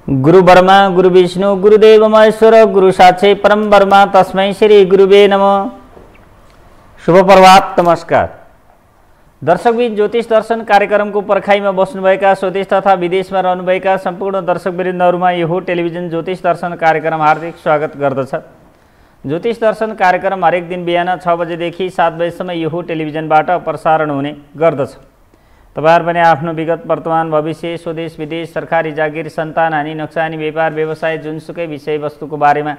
गुरु ब्रह्मा गुरु विष्णु गुरुदेव महेश्वर गुरु साक्षात् परम ब्रह्म तस्मै श्री गुरुवे नमः। शुभ प्रभात, नमस्कार। दर्शकबिन ज्योतिष दर्शन कार्यक्रमको पर्खाइमा बस्नुभएका स्वदेश तथा विदेशमा रहनुभएका सम्पूर्ण दर्शकवृन्दहरुमा यो टेलिभिजन ज्योतिष दर्शन कार्यक्रम हार्दिक स्वागत गर्दछ। ज्योतिष दर्शन कार्यक्रम हरेक दिन बिहान 6 बजेदेखि 7 बजेसम्म यो टेलिभिजनबाट प्रसारण हुने गर्दछ। तपाईहरु पनि आफ्नो विगत, वर्तमान, भविष्य, स्वदेश विदेश, सरकारी जागिर, सन्तान हानि, नोक्सानी, व्यापार व्यवसाय, जुनसुकै विषयवस्तुको बारेमा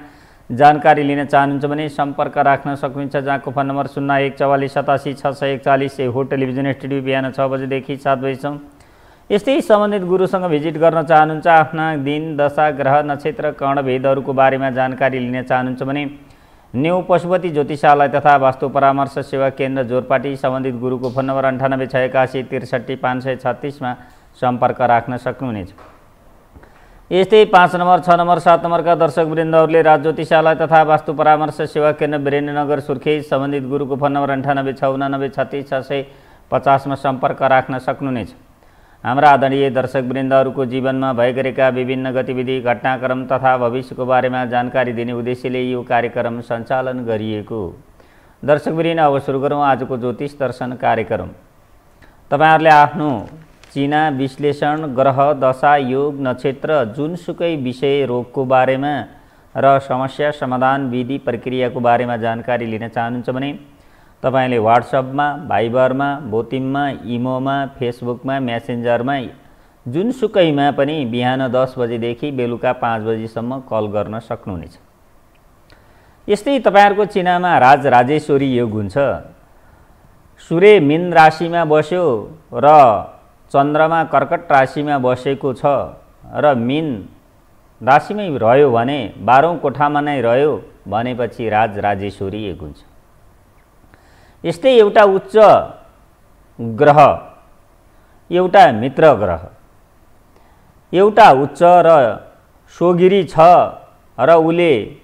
जानकारी लिन चाहनुहुन्छ भने सम्पर्क राख्न सक्नुहुन्छ, जहाँको फोन नम्बर 0144878641 हो टेलिभिजन स्टुडियो बिहान 6 बजेदेखि 7 बजेसम्म। यस्तै सम्बन्धित गुरुसँग भिजिट गर्न चाहनुहुन्छ, आफ्ना दिन, दशा, ग्रह, नक्षत्र, कर्ण भेदहरूको बारेमा जानकारी लिन चाहनुहुन्छ भने न्यू पशुपति ज्योतिषालय तथा वास्तु परामर्श सेवा केन्द्र जोरपाटी सम्बन्धित गुरुको फोन नम्बर 9861836536 मा सम्पर्क राख्न सक्नुहुनेछ। यस्तै 5 नम्बर, 6 नम्बर, 7 नम्बरका दर्शकवृन्दहरूले राज ज्योतिषालय तथा वास्तु परामर्श सेवा केन्द्र वीरेन्द्रनगर सुर्खेत सम्बन्धित गुरुको फोन नम्बर 9869936650 मा सम्पर्क राख्न सक्नुहुनेछ। हाम्रा आदरणीय दर्शकवृन्दहरूको जीवनमा भइरहेका विभिन्न गतिविधि, घटनाक्रम तथा भविष्यको बारेमा जानकारी दिने उद्देश्यले यो कार्यक्रम सञ्चालन गरिएको। दर्शकवृन्द, अब सुरु गरौँ आजको ज्योतिष दर्शन कार्यक्रम। तपाईहरुले आफ्नो चिना, विश्लेषण, ग्रह, दशा, योग, नक्षत्र, जुनसुकै विषय, रोगको बारेमा र समस्या समाधान विधि प्रक्रियाको बारेमा जानकारी लिन चाहनुहुन्छ भने तपाईले व्हाट्सएपमा, भाइबरमा, बोटिममा, इमोमा, फेसबुकमा, मेसेन्जरमा, जुनसुकैमा पनि बिहान 10 बजेदेखि बेलुका 5 बजेसम्म कल गर्न सक्नुहुनेछ। यस्तै तपाईहरुको चिनामा राज राजेश्वरी योग हुन्छ। सूर्य मीन राशिमा बस्यो र चन्द्रमा कर्कट राशिमा बसेको छ र मीन राशिमै रह्यो भने 12औं कोठामा नै रह्यो भनेपछि राज राजेश्वरी योग हुन्छ। यस्तै एउटा उच्च ग्रह, एउटा मित्र ग्रह, एउटा उच्च र सोगिरी छ र उले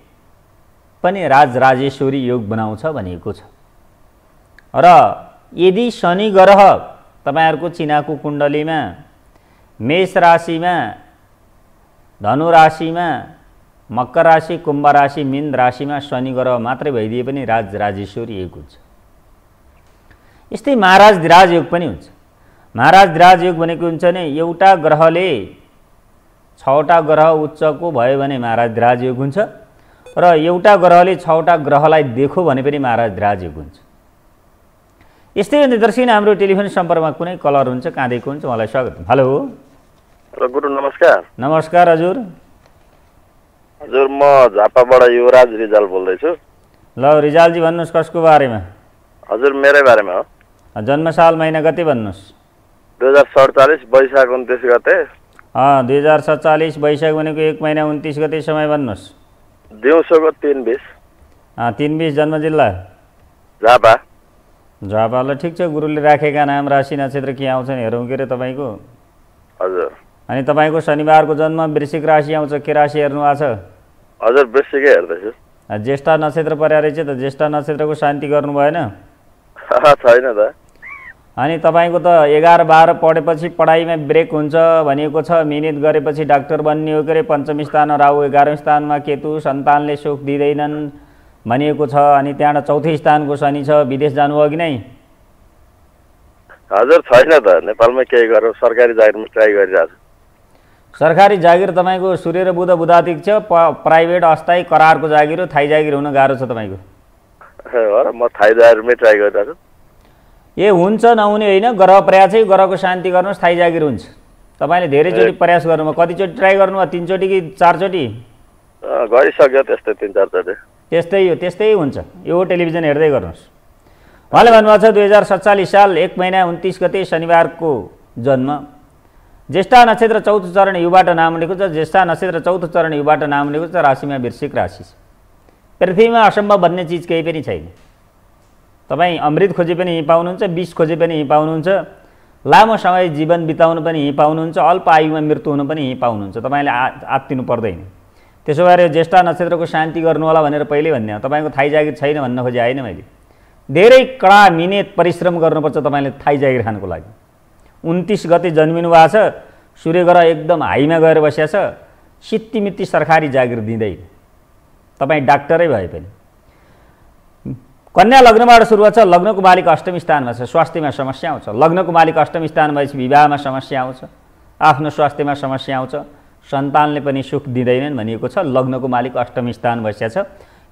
पनि राज राजेश्वरी योग बनाउँछ भनिएको छ। र यदि शनि ग्रह तपाईहरुको चिनाको कुण्डलीमा मेष राशिमा, धनु राशिमा, मकर राशि, कुम्भ राशि, मीन राशिमा शनि ग्रह मात्रै भइदिए पनि राज राजेश्वरी योग हुन्छ। यस्तै महाराज धिराज योग पनि हुन्छ। महाराज धिराज योग भनेको हुन्छ नि एउटा ग्रहले 6वटा ग्रह उच्चको भयो भने महाराज धिराज योग हुन्छ र एउटा ग्रहले 6वटा ग्रहलाई देखो भने पनि महाराज धिराज योग हुन्छ। यस्तै हो दर्शक, हाम्रो टेलिफोन सम्पर्कमा कुनै कलर हुन्छ, कहाँदेखि हुन्छ, मलाई स्वागत। हेलो गुरु नमस्कार। नमस्कार हजुर। हजुर, म झापाबाट युवराज रिजाल बोल्दैछु। ल रिजालजी, भन्नुहोस् कसको बारेमा? हजुर, मेरै बारेमा हो। जन्मसाल महिना गते भन्नुहोस्? 2047 वैशाख 29 गते। 2047 वैशाख भनेको 1 महिना 29 गते समय भन्नुहोस्? दिउँसोको 3:20। 3:20। जन्म जिल्ला? झापा। झापा। ल ठिक छ, गुरुले राखेका नाम, राशि, नक्षत्र के आउँछन् हेरौँ के रे तपाईको? हजुर। अनि तपाईको शनिबारको जन्म वृश्चिक राशि आउँछ, के राशि हेर्नु भएको छ? हजुर, वृश्चिकै हेर्दैछु। ज्येष्ठा नक्षत्र पर्या रहेछ त, ज्येष्ठा नक्षत्रको शान्ति गर्नु भएन? छैन त। अनि तपाईको त 11-12 पढेपछि पढाइमा ब्रेक हुन्छ भनिएको छ, मिहिनेत गरेपछि डाक्टर बन्ने हो के रे, पञ्चम स्थानमा राहु, 11औं स्थानमा केतु, सन्तानले सुख दिँदैनन् भनिएको छ। अनि त्यहाँ 4थै स्थानको शनि छ, विदेश जानुभयो कि नै? हजुर छैन त, नेपालमै केही गरौँ, सरकारी जागिरमा ट्राई गरिरहेछु। सरकारी जागिर तपाईको सूर्य र बुध बुधाधिक छ, प्राइभेट अस्थायी करारको जागिर हो, थाई जागिर हुन गाह्रो छ तपाईको? म थाई जागिरमै ट्राई गरिरहेछु। ए हुन्छ नहुने होइन, ग्रह प्रयास चाहिँ ग्रहको शान्ति गर्नुहोस्, थाई जागिर हुन्छ। तपाईले धेरैचोटि प्रयास गर्नुभयो, कतिचोटि ट्राई गर्नुभयो? 3 चोटि कि 4 चोटि? गरिसक्यो त्यस्तै 3-4 चोटि। त्यस्तै हो, त्यस्तै हुन्छ। यो टेलिभिजन हेर्दै गर्नुहोस्। उहाँले भन्नुभएको छ 2047 साल 1 महिना 29 गते शनिबारको जन्म। ज्येष्ठा नक्षत्र 4थो चरण युबाट नाम उठेको छ। ज्येष्ठा नक्षत्र 4थो चरण युबाट नाम उठेको छ। राशिमा वृश्चिक राशि छ। पृथ्वीमा असम्भव भन्ने चिज केही पनि छैन। तपाईँ अमृत खोजे पनि यहीँ पाउनुहुन्छ, विष खोजे पनि यहीँ पाउनुहुन्छ, लामो समय जीवन बिताउनु पनि यहीँ पाउनुहुन्छ, अल्प आयुमा मृत्यु हुनु पनि यहीँ पाउनुहुन्छ। तपाईँले आत्तिनु पर्दैन। त्यसो भएर ज्येष्ठा नक्षत्रको शान्ति गर्नु होला भनेर पहिले भन्ने हो। तपाईँको थाई जागिर छैन भन्न खोजे होइन मैले। धेरै कडा मिहिनेत परिश्रम गर्नुपर्छ तपाईँले थाई जागिर खानको लागि। 29 गते जन्मिनु भएको छ, सूर्य ग्रह एकदम हाईमा गएर बसेको छ, सित्तिमित्ति सरकारी जागिर दिँदैन, तपाईँ डाक्टरै भए पनि। कन्या लग्नबाट सुरुवात छ, लग्नको मालिक अष्टम स्थानमा छ, स्वास्थ्यमा समस्या आउँछ। लग्नको मालिक अष्टम स्थान भएपछि विवाहमा समस्या आउँछ, आफ्नो स्वास्थ्यमा समस्या आउँछ, सन्तानले पनि सुख दिँदैनन् भनिएको छ। लग्नको मालिक अष्टम स्थान बसेको छ।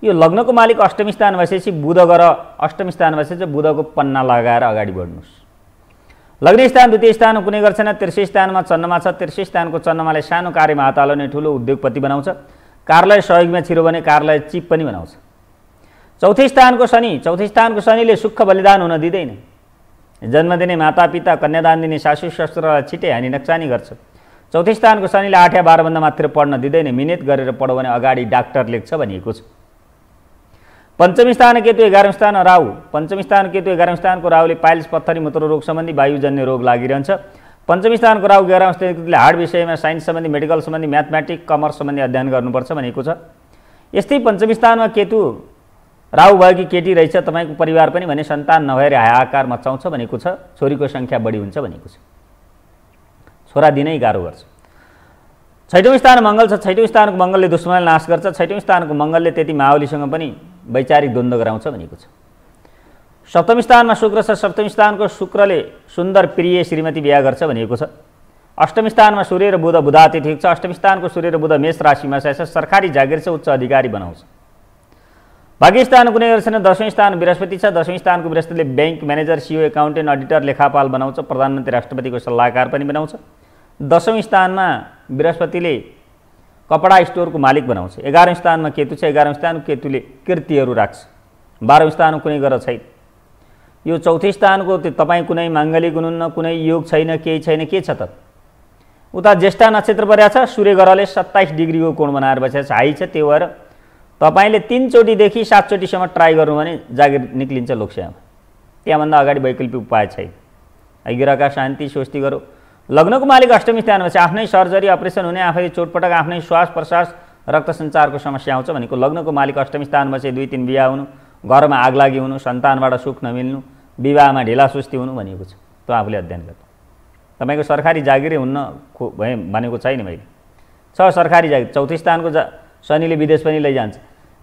यो लग्नको मालिक अष्टम स्थान बसेपछि बुध ग्रह अष्टम स्थान बसेपछि बुधको पन्ना लगाएर अगाडि बढ्नुहोस्। लग्न स्थान द्वितीय स्थान कुनै गर्छ न, तेस्रो स्थानमा चन्द्रमा छ। तेस्रो स्थानको चन्द्रमाले सानो कार्यमा हात हाल्ने ठुलो उद्योगपति बनाउँछ। कार्यालय सहयोगमा छिरो भने कार्यालय चिप पनि बनाउँछ। चौथो स्थानको शनिले सुख बलिदान हुन दिँदैन। जन्म दिने मातापिता, कन्यादान दिने सासू ससुरालाई छिटै हानि नक्सानी गर्छ। चौथो स्थानको शनिले 8 या 12 भन्दा मात्र पढ्न दिँदैन, मिहिनेत गरेर पढ्यो भने अगाडि डाक्टर लेख्छ भनिएको छ। पञ्चम स्थान केतु 11औं स्थान राहु। पञ्चम स्थान केतु 11औं स्थानको राहुले पाइल्स, पत्थरी, मूत्र रोग सम्बन्धी वायुजन्य रोग लागिरहन्छ। पञ्चम स्थानको राहु 11औं स्थानले हार्ट विषयमा साइन्स सम्बन्धी, मेडिकल सम्बन्धी, म्याथमेटिक्स, कमर्स सम्बन्धी अध्ययन गर्नुपर्छ भनेको छ। यस्तै पञ्चम स्थानमा केतु राहु भएकी केटी रहेछ, तपाईँको परिवार पनि भने सन्तान नभएर हाहाकार मचाउँछ भनेको छ। छोरीको सङ्ख्या बढी हुन्छ भनेको छ, छोरा दिनै गाह्रो गर्छ। छैटौं स्थान मङ्गल छ। छैटौं स्थानको मङ्गलले दुश्मनलाई नाश गर्छ। छैटौं स्थानको मङ्गलले त्यति माओलीसँग पनि वैचारिक द्वन्द्व गराउँछ भनेको छ। सप्तम स्थानमा शुक्र छ। सप्तम स्थानको शुक्रले सुन्दर प्रिय श्रीमती बिहा गर्छ भनेको छ। अष्टम स्थानमा सूर्य र बुध, बुधाति ठिक छ। अष्टम स्थानको सूर्य र बुध मेष राशिमा छ, सरकारी जागिर छ, उच्च अधिकारी बनाउँछ। भाग्य स्थान कुनै गर्छ न, 10औं स्थान बृहस्पति छ। 10औं स्थानको बृहस्पतिले bank manager, CEO, accountant, auditor, लेखापाल बनाउँछ। प्रधानमन्त्री राष्ट्रपतिको सल्लाहकार पनि बनाउँछ। 10औं स्थानमा बृहस्पतिले कपडा स्टोरको मालिक बनाउँछ। 11औं स्थानमा केतु छ। 11औं स्थानको केतुले कृतिहरू राख्छ। 12औं स्थानमा कुनै ग्रह छैन। यो चौथो स्थानको तपाईँ कुनै माङ्गलिक हुनुहुन्न, कुनै योग छैन, केही छैन, के छ त? उता ज्येष्ठा नक्षत्र परेको छ। सूर्य ग्रहले 27 डिग्रीको कोण बनाएर बसेको छ, हाई छ। त्यो भएर तपाईँले 3 चोटिदेखि 7 चोटिसम्म ट्राई गर्नु भने जागिर निक्लिन्छ लोकसेवामा। त्यहाँभन्दा अगाडि वैकल्पिक उपाय छैन। ग्रहका शान्ति स्वस्ति गरौँ। लग्नको मालिक अष्टम स्थानमा छ। आफ्नै सर्जरी, अपरेसन हुने, आफै चोटपटक, आफ्नै श्वास प्रश्वास, रक्त सञ्चारको समस्या आउँछ भनेको। लग्नको मालिक अष्टम स्थानमा चाहिँ 2-3 बिहा हुनु, घरमा आगलागी हुनु, सन्तानबाट सुख नमिल्नु, विवाहमा ढिलासुस्ती हुनु भनेको छ। त्यो आफूले अध्ययन गर्नु। तपाईँको सरकारी जागिरै हुन्न भनेको छैन मैले। छ सरकारी जागिर। चौथो स्थानको शनिले विदेश पनि लैजान्छ।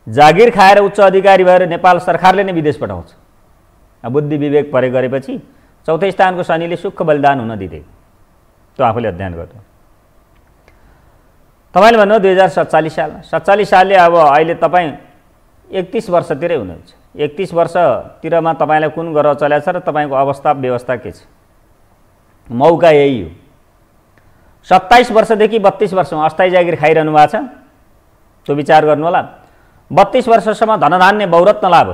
जागिर खाएर उच्च अधिकारी भएर नेपाल सरकारले नै विदेश पठाउँछ। बुद्धि विवेक परे गरेपछि चौथो स्थानको शनिले सुख बलिदान हुन दिँदैन। त्यो आफूले अध्ययन गर्नु। तपाईँले भन्नु 2047 सालमा। 47 सालले अब अहिले तपाईँ 31 वर्षतिरै हुनुहुन्छ। 31 वर्षतिरमा तपाईँलाई कुन ग्रह चलेको छ र तपाईँको अवस्था व्यवस्था के छ? मौका यही हो। 27 वर्षदेखि 32 वर्षमा अस्थायी जागिर खाइरहनु भएको छ, त्यो विचार गर्नु होला। 32 वर्षसम्म धनधान्य बहुरत्न लाभ।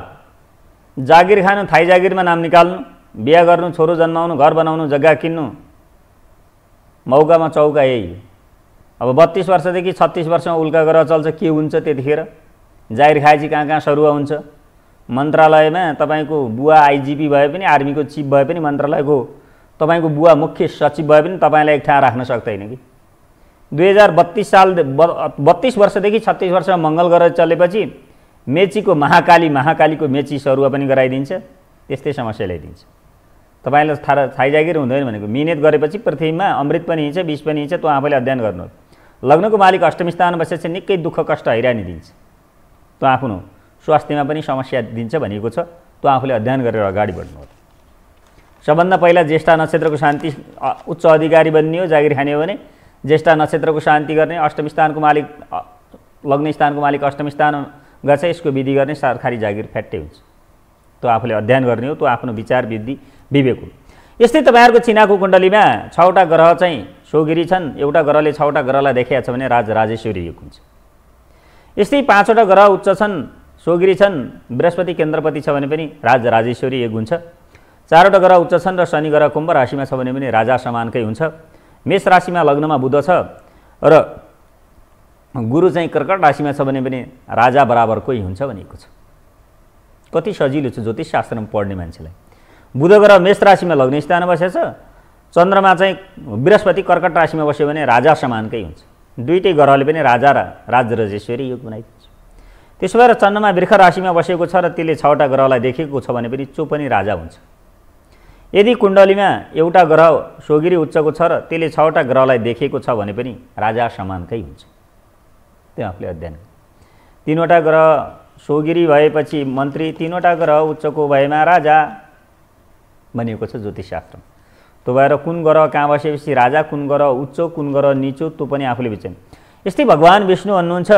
जागिर खानु, थाई जागिरमा नाम निकाल्नु, बिहा गर्नु, छोरो जन्माउनु, घर बनाउनु, जग्गा किन्नु, मौकामा चौका यही हो। अब 32 वर्षदेखि 36 वर्षमा उल्का ग्रह चल्छ, के हुन्छ त्यतिखेर? जागिर खाएपछि कहाँ कहाँ सरुवा हुन्छ। मन्त्रालयमा तपाईँको बुवा आइजिपी भए पनि, आर्मीको चिफ भए पनि, मन्त्रालयको तपाईँको बुवा मुख्य सचिव भए पनि तपाईँलाई एक ठाउँ राख्न सक्दैन कि। 32 वर्षदेखि 36 वर्षमा मङ्गल ग्रह चलेपछि मेचीको महाकालीको मेची सरुवा पनि गराइदिन्छ। त्यस्तै समस्या ल्याइदिन्छ। तपाईँलाई थाई जागिर हुँदैन भनेको। मिहिनेत गरेपछि पृथ्वीमा अमृत पनि हिँड्छ, विष पनि हिँड्छ। त्यो आफैले अध्ययन गर्नु। लग्नको मालिक अष्टम स्थानमा बसेपछि निकै दुःख कष्ट हैरानी दिन्छ। त्यो आफ्नो स्वास्थ्यमा पनि समस्या दिन्छ भनेको छ। त्यो आफूले अध्ययन गरेर अगाडि बढ्नु हो। सबभन्दा पहिला ज्येष्ठा नक्षत्रको शान्ति, उच्च अधिकारी बन्ने हो, जागिर खाने हो भने ज्येष्ठा नक्षत्रको शान्ति गर्ने। अष्टम स्थानको मालिक, लग्न स्थानको मालिक अष्टम स्थान गर्छ, यसको विधि गर्ने, सरकारी जागिर फ्याट्टै हुन्छ। त्यो आफूले अध्ययन गर्ने हो। त्यो आफ्नो विचार बुद्धि विवेक हो। यस्तै तपाईँहरूको चिनाको कुण्डलीमा 6वटा ग्रह चाहिँ सोगिरी छन्। एउटा ग्रहले 6वटा ग्रहलाई देखाएको छ भने राजेश्वरी योग हुन्छ। यस्तै 5वटा ग्रह उच्च छन्, सोगिरी छन्, बृहस्पति केन्द्रपति छ भने पनि राजेश्वरी योग हुन्छ। 4वटा ग्रह उच्च छन् र शनि ग्रह कुम्भ राशिमा छ भने पनि राजा समानकै हुन्छ। मेष राशिमा लग्नमा बुध छ र गुरु चाहिँ कर्कट राशिमा छ भने पनि राजा बराबरकै हुन्छ भनेको छ। कति सजिलो छ ज्योतिष शास्त्रमा पढ्ने मान्छेलाई। बुध ग्रह मेष राशिमा लग्न स्थानमा बसेछ, चन्द्रमा चाहिँ बृहस्पति कर्कट राशिमा बस्यो भने राजा समानकै हुन्छ। दुईटै ग्रहले पनि राजा र राजेश्वरी योग बनाइदिन्छ। त्यसो भएर चन्द्रमा वृष राशिमा बसेको छ र त्यसले 6वटा ग्रहलाई देखेको छ भने पनि चो पनि राजा हुन्छ। यदि कुण्डलीमा एउटा ग्रह सोगिरी उच्चको छ र त्यसले 6वटा ग्रहलाई देखेको छ भने पनि राजा समानकै हुन्छ। त्यो आफूले अध्ययन। 3वटा ग्रह सोगिरी भएपछि मन्त्री, 3वटा ग्रह उच्चको भएमा राजा भनिएको छ ज्योतिषशास्त्रमा। त्यो भएर कुन ग्रह कहाँ बसेपछि राजा, कुन ग्रह उच्च, कुन ग्रह निचो, त्यो पनि आफूले विचार। यस्तै भगवान् विष्णु भन्नुहुन्छ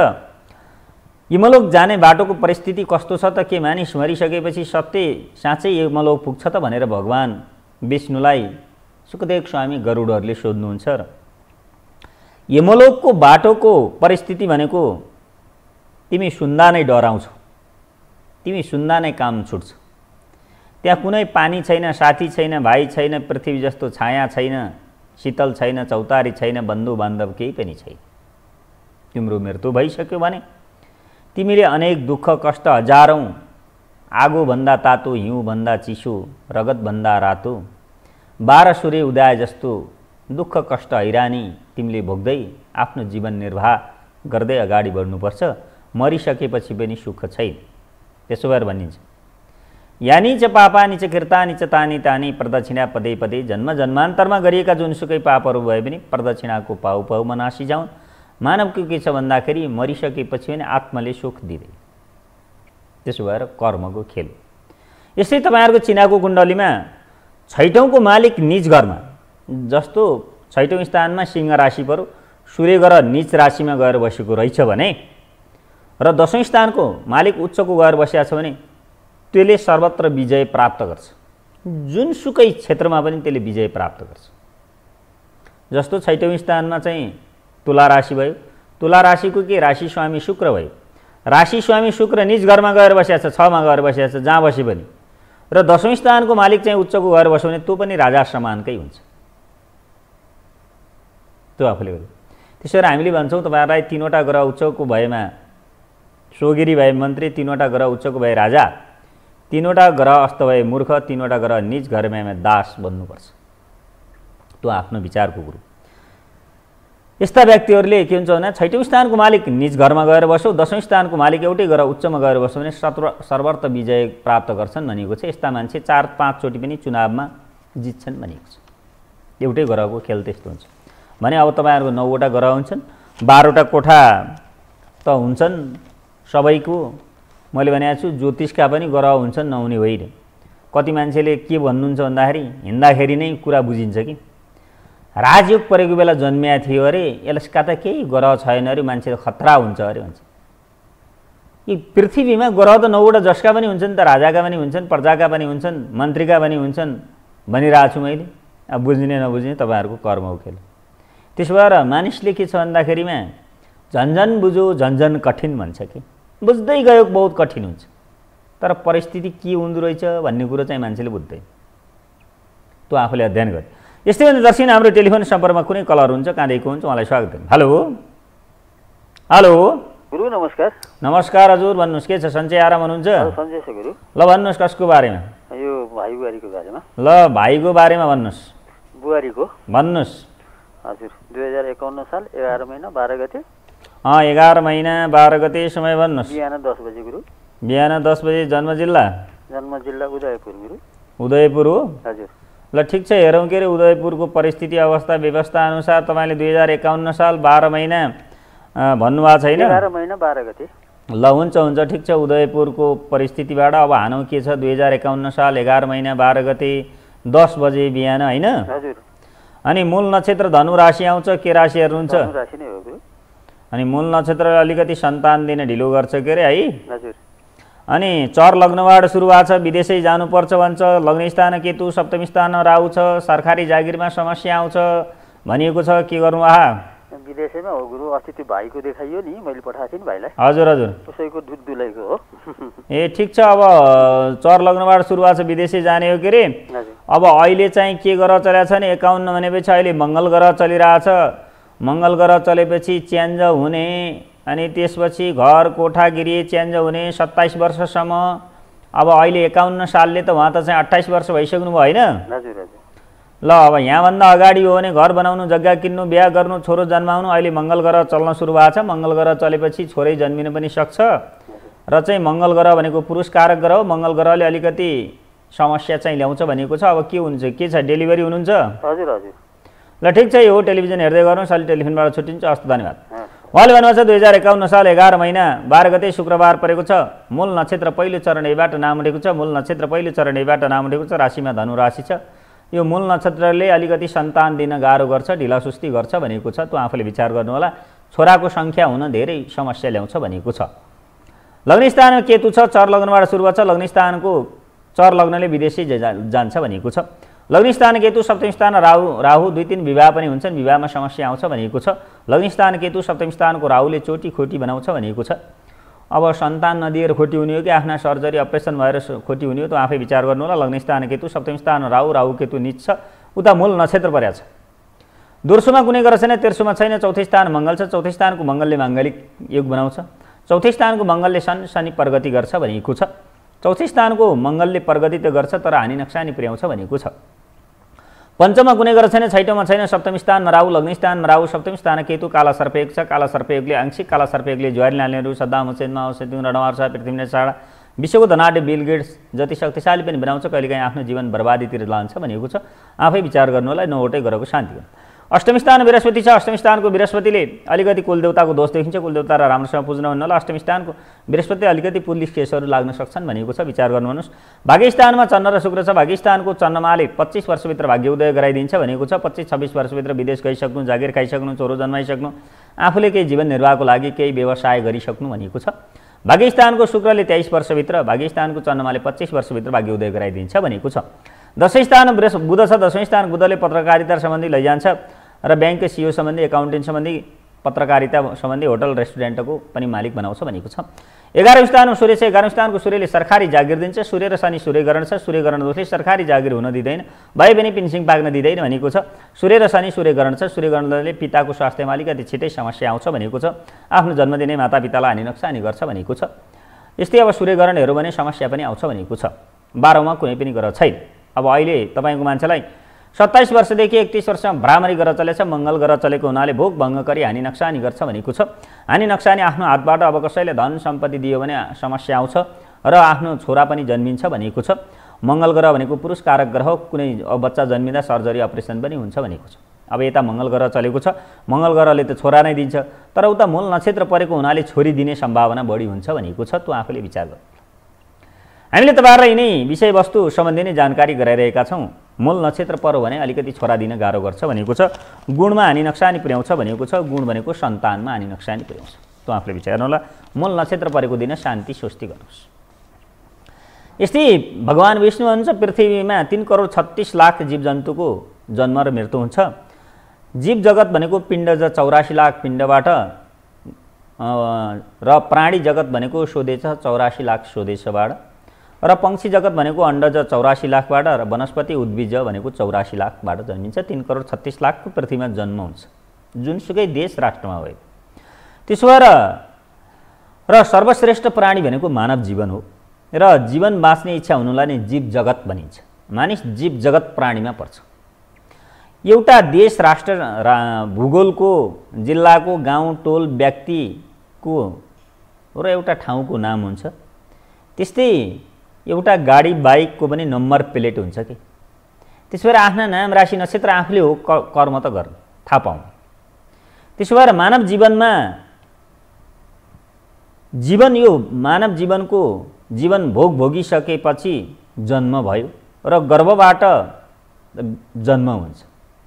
यमलोक जाने बाटोको परिस्थिति कस्तो छ त, के मानिस मरिसकेपछि सत्य साँच्चै यमलोक पुग्छ त भनेर भगवान् विष्णुलाई सुखदेव स्वामी गरुडहरूले सोध्नुहुन्छ। र यमलोकको बाटोको परिस्थिति भनेको तिमी सुन्दा नै डराउँछौ, तिमी सुन्दा नै काम छुट्छ। त्यहाँ कुनै पानी छैन, साथी छैन, भाइ छैन, पृथ्वी जस्तो छाया छैन, शीतल छैन, चौतारी छैन, बन्धु बान्धव केही पनि छैन। तिम्रो मृत्यु भइसक्यो भने तिमीले अनेक दुःख कष्ट हजारौँ, आगोभन्दा तातो, हिउँभन्दा चिसो, रगतभन्दा रातो, 12 सूर्य उदय जस्तो दुःख कष्ट हैरानी तिमीले भोग्दै आफ्नो जीवन निर्वाह गर्दै अगाडि बढ्नुपर्छ। मरिसकेपछि पनि सुख छैन। त्यसो भएर भनिन्छ यानी च पापानि च कृतानि च तानि तानि प्रदक्षिणा पदे पदे, जन्म जन्मान्तरमा गरिएका जुनसुकै पापहरू भए पनि प्रदक्षिणाको पाउ पाउमा नासी जाउन्। मानवको के छ भन्दाखेरि मरिसकेपछि पनि आत्माले सुख दिँदैन। त्यसो भएर कर्मको खेल। यस्तै तपाईँहरूको चिनाको कुण्डलीमा 6औँको मालिक निज घरमा, जस्तो 6औँ स्थानमा सिंह राशि पऱ्यो, सूर्य ग्रह निज राशिमा गएर बसेको रहेछ भने र 10औँ स्थानको मालिक उच्चको गएर बसेको छ भने त्यसले सर्वत्र विजय प्राप्त गर्छ। जुनसुकै क्षेत्रमा पनि त्यसले विजय प्राप्त गर्छ। जस्तो 6औँ स्थानमा चाहिँ तुला राशि भयो, तुला राशिको के राशि स्वामी शुक्र भयो। राशि स्वामी शुक्र निज घरमा गएर बसेको छ, 6मा गएर बसेको छ, जहाँ बसे पनि। र 10औँ स्थानको मालिक चाहिँ उच्चको गएर बस्यो भने त्यो पनि राजा समानकै हुन्छ। त्यो आफूले गर्यो। त्यसैले हामीले भन्छौँ तपाईँहरूलाई 3वटा ग्रह उच्चको भएमा सोगिरी भए मन्त्री, 3वटा ग्रह उच्चको भए राजा, 3वटा ग्रह अस्त भए मूर्ख, 3वटा ग्रह निज घरमा दास बन्नुपर्छ। त्यो आफ्नो विचारको गुरु। यस्ता व्यक्तिहरूले के हुन्छ भने 6औँ स्थानको मालिक निज घरमा गएर बस्यो, 10औँ स्थानको मालिक एउटै ग्रह उच्चमा गएर बस्यो भने सर्वत्र विजय प्राप्त गर्छन् भनिएको छ। यस्ता मान्छे 4-5 चोटि पनि चुनावमा जित्छन् भनिएको छ। एउटै ग्रहको खेल त्यस्तो हुन्छ भने अब तपाईँहरूको 9वटा ग्रह हुन्छन्, 12वटा कोठा त हुन्छन् सबैको। मैले भनेको छु ज्योतिषका पनि ग्रह हुन्छन्, नहुने होइन। कति मान्छेले के भन्नुहुन्छ भन्दाखेरि हिँड्दाखेरि नै कुरा बुझिन्छ कि राजयोग परेको बेला जन्मिया थियो अरे, यसका त केही ग्रह छैन अरे, मान्छे खतरा हुन्छ अरे भन्छ। यी पृथ्वीमा ग्रह त 9वटा जसका पनि हुन्छन् त, राजाका पनि हुन्छन्, प्रजाका पनि हुन्छन्, मन्त्रीका पनि हुन्छन् भनिरहेको छु मैले। अब बुझ्ने नबुझ्ने तपाईँहरूको कर्म हो खेल। त्यसो भएर मानिसले के छ भन्दाखेरिमा झन्झन बुझो झन्झन कठिन भन्छ कि बुझ्दै गयो बहुत कठिन हुन्छ, तर परिस्थिति के हुँदो रहेछ भन्ने कुरो चाहिँ मान्छेले बुझ्दैन। त्यो आफूले अध्ययन गर्यो। यस्तै भने दर्शक हाम्रो टेलिफोन सम्पर्कमा कुनै कलर हुन्छ, कहाँदेखि हुन्छ, उहाँलाई स्वागत। हेलो हेलो गुरु नमस्कार। नमस्कार हजुर, भन्नुहोस् के छ, सन्चै आराम हुनुहुन्छ? सन्चै छ गुरु। ल भन्नुहोस् कसको बारेमा? यो भाइ बुहारीको बारेमा। ल भाइको बारेमा भन्नुहोस्। बुहारीको भन्नुहोस्। हजुर 2051 साल 11 महिना 12 गते। 11 महिना 12 गते समय भन्नुहोस्। बिहान 10 बजे गुरु। बिहान 10 बजे। जन्म जिल्ला? जन्म जिल्ला उदयपुर गुरु। उदयपुर हो? हजुर। ल ठिक छ, हेरौँ के अरे उदयपुरको परिस्थिति अवस्था व्यवस्था अनुसार तपाईँले 2051 साल 12 महिना भन्नुभएको छैन? 11 महिना 12 गते। ल हुन्छ हुन्छ, ठिक छ। उदयपुरको परिस्थितिबाट अब हानौँ के छ, 2051 साल 11 महिना 12 गते 10 बजे बिहान होइन? हजुर। अनि मूल नक्षत्र धनु राशि आउँछ, के राशि हेर्नुहुन्छ? धनु राशि नै हो गुरु। अनि मूल नक्षत्रले अलिकति सन्तान दिन ढिलो गर्छ के अरे है? हजुर। अनि चर लग्नबाट सुरु भएको छ, विदेशै जानुपर्छ भन्छ, लग्न स्थान केतु, सप्तम स्थानमा राहु छ, सरकारी जागिरमा समस्या आउँछ भनिएको छ, के गर्नु? आहा विदेशैमा हो गुरु। अस्ति त्यो भाइको देखाइयो नि, मैले पठाएको थिएँ नि भाइलाई। हजुर हजुर। उसैको दुध दुलाइको हो। ए ठिक छ। अब चर लग्नबाट सुरु भएको छ, विदेशै जाने हो के अरे? अब अहिले चाहिँ के ग्रह चलेको छ भने 51 भनेपछि अहिले मङ्गल ग्रह चलिरहेछ। मङ्गल ग्रह चलेपछि चेन्ज हुने, अनि त्यसपछि घर कोठा गिरी चेन्ज हुने 27 वर्षसम्म। अब अहिले 51 सालले त उहाँ त चाहिँ 28 वर्ष भइसक्नु भयो होइन? हजुर हजुर। ल अब यहाँभन्दा अगाडि हो भने घर बनाउनु, जग्गा किन्नु, बिहा गर्नु, छोरो जन्माउनु। अहिले मङ्गल ग्रह चल्न सुरु भएको छ। मङ्गल ग्रह चलेपछि छोरै जन्मिन पनि सक्छ। र चाहिँ मङ्गल ग्रह भनेको पुरुष कारक ग्रह हो। मङ्गल ग्रहले अलिकति समस्या चाहिँ ल्याउँछ भनेको छ। अब के हुन्छ, के छ, डेलिभरी हुनुहुन्छ? हजुर हजुर। ल ठिक छ, यो टेलिभिजन हेर्दै गर्नुहोस्। अलि टेलिफोनबाट छुट्टिन्छ। हस्, धन्यवाद। उहाँले भन्नुभएको छ 2051 साल 11 महिना 12 गते शुक्रबार परेको छ। मूल नक्षत्र पहिलो चरण एबाट नाम उठेको छ। मूल नक्षत्र पहिलो चरण एबाट नाम उठेको छ। राशिमा धनु राशि छ। यो मूल नक्षत्रले अलिकति सन्तान दिन गाह्रो गर्छ, ढिलासुस्ती गर्छ भनेको छ। त्यो आफूले विचार गर्नुहोला। छोराको सङ्ख्या हुन धेरै समस्या ल्याउँछ भनेको छ। लग्नस्थानमा केतु छ, चर लग्नबाट सुरु गर्छ। लग्नस्थानको चर लग्नले विदेशी जान्छ भनेको छ। लग्नस्थान केतु सप्तम स्थान राहु 2-3 विवाह पनि हुन्छन्, विवाहमा समस्या आउँछ भनेको छ। लग्नस्थान केतु सप्तम स्थानको राहुले चोटी खोटी बनाउँछ भनेको छ। अब सन्तान नदिएर खोटी हुने हो कि आफ्ना सर्जरी अपरेसन भएर खोटी हुने हो त आफै विचार गर्नु होला। लग्नस्थान केतु सप्तम स्थान राहु केतु नीच छ, उता मूल नक्षत्र परेको छ। दोस्रोमा कुनै ग्रह छैन, तेस्रोमा छैन। चौथो स्थान मङ्गल छ। चौथो स्थानको मङ्गलले माङ्गलिक योग बनाउँछ। चौथो स्थानको मङ्गलले शनि प्रगति गर्छ भनेको छ। चौथो स्थानको मङ्गलले प्रगति त गर्छ तर हानि नक्सानी पुर्याउँछ भनेको छ। पञ्चममा कुनै ग्रह छैन, छैटौँमा छैन। सप्तम स्थानमा राहु, लग्नस्थानमा राहु, सप्तम स्थान केतु, काला सर्पयोग छ। काला सर्पयोगले आंशिक काला सर्पयोगले ज्वारीलालहरू सद्दाम हुसेन, माओ सेतुङ, रणवार शाह, पृथ्वीनारायण शाह, विश्वको धनाढ्य बिल गेट्स जति शक्तिशाली पनि बनाउँछ, कहिलेकाहीँ आफ्नो जीवन बर्बादीतिर लान्छ भनेको छ। आफै विचार गर्नुहोला। 9वटै ग्रहको शान्ति हो। अष्टम स्थान बृहस्पति छ। अष्टम स्थानको बृहस्पतिले अलिकति कुलदेवताको दोष देखिन्छ। कुलदेवतालाई राम्रोसँग पुज्न हुन्न होला। अष्टम स्थानको बृहस्पति अलिकति पुलिस केसहरू लाग्न सक्छन् भनेको छ। विचार गर्नुहोस्। भाग्यस्थानमा चन्द्र र शुक्र छ। भाग्यस्थानको चन्द्रमाले 25 वर्षभित्र भाग्य उदय गराइदिन्छ भनेको छ। 25-26 वर्षभित्र विदेश गइसक्नु, जागिर खाइसक्नु, छोरो जन्माइसक्नु, आफूले केही जीवन निर्वाहको लागि केही व्यवसाय गरिसक्नु भनेको छ। भाग्यस्थानको शुक्रले 23 वर्षभित्र, भाग्यस्थानको चन्द्रमाले 25 वर्षभित्र भाग्य उदय गराइदिन्छ भनेको छ। दशैँ स्थान बुध छ। दशैँ स्थान बुधले पत्रकारिता सम्बन्धी लैजान्छ र ब्याङ्कको सिओ सम्बन्धी, एकाउन्टेन्ट सम्बन्धी, पत्रकारिता सम्बन्धी, होटल रेस्टुरेन्टको पनि मालिक बनाउँछ भनेको छ। 11औं स्थानमा सूर्य छ। 11औं स्थानको सूर्यले सरकारी जागिर दिन्छ। सूर्य र शनि सूर्यग्रहण छ। सूर्यग्रहण दोषले सरकारी जागिर हुन दिँदैन, भए पनि पिन्सिङ पाक्न दिँदैन भनेको छ। सूर्य र शनि सूर्यग्रहण छ। सूर्यग्रहणले पिताको स्वास्थ्यमा अलिकति छिटै समस्या आउँछ भनेको छ। आफ्नो जन्मदिने मातापितालाई हानि नोक्सानी गर्छ भनेको छ। यस्तै अब सूर्यग्रहण हेऱ्यो भने समस्या पनि आउँछ भनेको छ। 12औंमा कुनै पनि ग्रह छैन। अब अहिले तपाईँको मान्छेलाई 27 वर्षदेखि 31 वर्षमा भ्रामरी ग्रह चलेछ। मङ्गल ग्रह चलेको हुनाले भोग भङ्ग गरी हानि नक्सानी गर्छ भनेको छ। हानि नक्सानी आफ्नो हातबाट अब कसैले धन सम्पत्ति दियो भने समस्या आउँछ र आफ्नो छोरा पनि जन्मिन्छ भनेको छ। मङ्गल ग्रह भनेको पुरुष कारक ग्रह हो। कुनै बच्चा जन्मिँदा सर्जरी अपरेसन पनि हुन्छ भनेको छ। अब यता मङ्गल ग्रह चलेको छ। मङ्गल ग्रहले त छोरा नै दिन्छ, तर उता मूल नक्षत्र परेको हुनाले छोरी दिने सम्भावना बढी हुन्छ भनेको छ। त्यो आफूले विचार गर्नु। हामीले तपाईँहरूलाई यिनै विषयवस्तु सम्बन्धी नै जानकारी गराइरहेका छौँ। मूल नक्षत्र पर्यो भने अलिकति छोरा दिन गाह्रो गर्छ भनेको छ। गुणमा हानि नक्सानी पुर्याउँछ भनेको छ। गुण भनेको सन्तानमा हानि नक्सानी पुर्याउँछ। त्यो आफूले विचार्नु होला। मूल नक्षत्र परेको दिन शान्ति स्वस्ति गर्नुहोस्। यस्तै भगवान् विष्णु हुन्छ पृथ्वीमा 3,36,00,000 जीवजन्तुको जन्म र मृत्यु हुन्छ। जीव जगत भनेको पिण्ड 84 लाख पिण्डबाट र प्राणी जगत भनेको स्वदेश 84 लाख स्वदेशबाट र पंक्षी जगत भनेको अण्डज 84 लाखबाट र वनस्पति उद्भिज भनेको 84 लाखबाट जन्मिन्छ। 3,36,00,000 को पृथ्वीमा जन्म हुन्छ, जुनसुकै देश राष्ट्रमा भए। त्यसो भएर र सर्वश्रेष्ठ प्राणी भनेको मानव जीवन हो र जीवन बाँच्ने इच्छा हुनुलाई नै जीव जगत भनिन्छ। मानिस जीव जगत प्राणीमा पर्छ। एउटा देश राष्ट्र भूगोलको, जिल्लाको, गाउँ टोल व्यक्तिको र एउटा ठाउँको नाम हुन्छ। त्यस्तै एउटा गाडी बाइकको पनि नम्बर प्लेट हुन्छ कि। त्यसो भएर आफ्ना नाम राशि नक्षत्र आफूले हो कर्म त गर्नु थाहा पाउनु। त्यसो भएर मानव जीवनमा यो मानव जीवनको जीवन भोग भोगिसकेपछि जन्म भयो र गर्भबाट जन्म हुन्छ।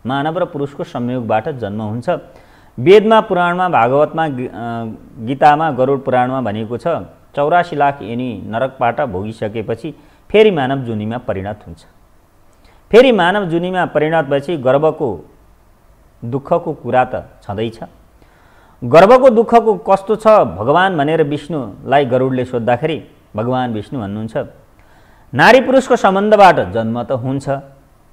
मानव र पुरुषको संयोगबाट जन्म हुन्छ। वेदमा, पुराणमा, भागवतमा, गीतामा, गरुड पुराणमा भनिएको छ 84 लाख यिनी नरकबाट भोगिसकेपछि फेरि मानव जुनीमा परिणत हुन्छ। फेरि मानव जुनीमा परिणत भएपछि गर्भको दुःखको कुरा त छँदैछ। गर्भको दुःखको कस्तो छ भगवान भनेर विष्णुलाई गरुडले सोद्धाखेरि भगवान विष्णु भन्नुहुन्छ नारी पुरुषको सम्बन्धबाट जन्म त हुन्छ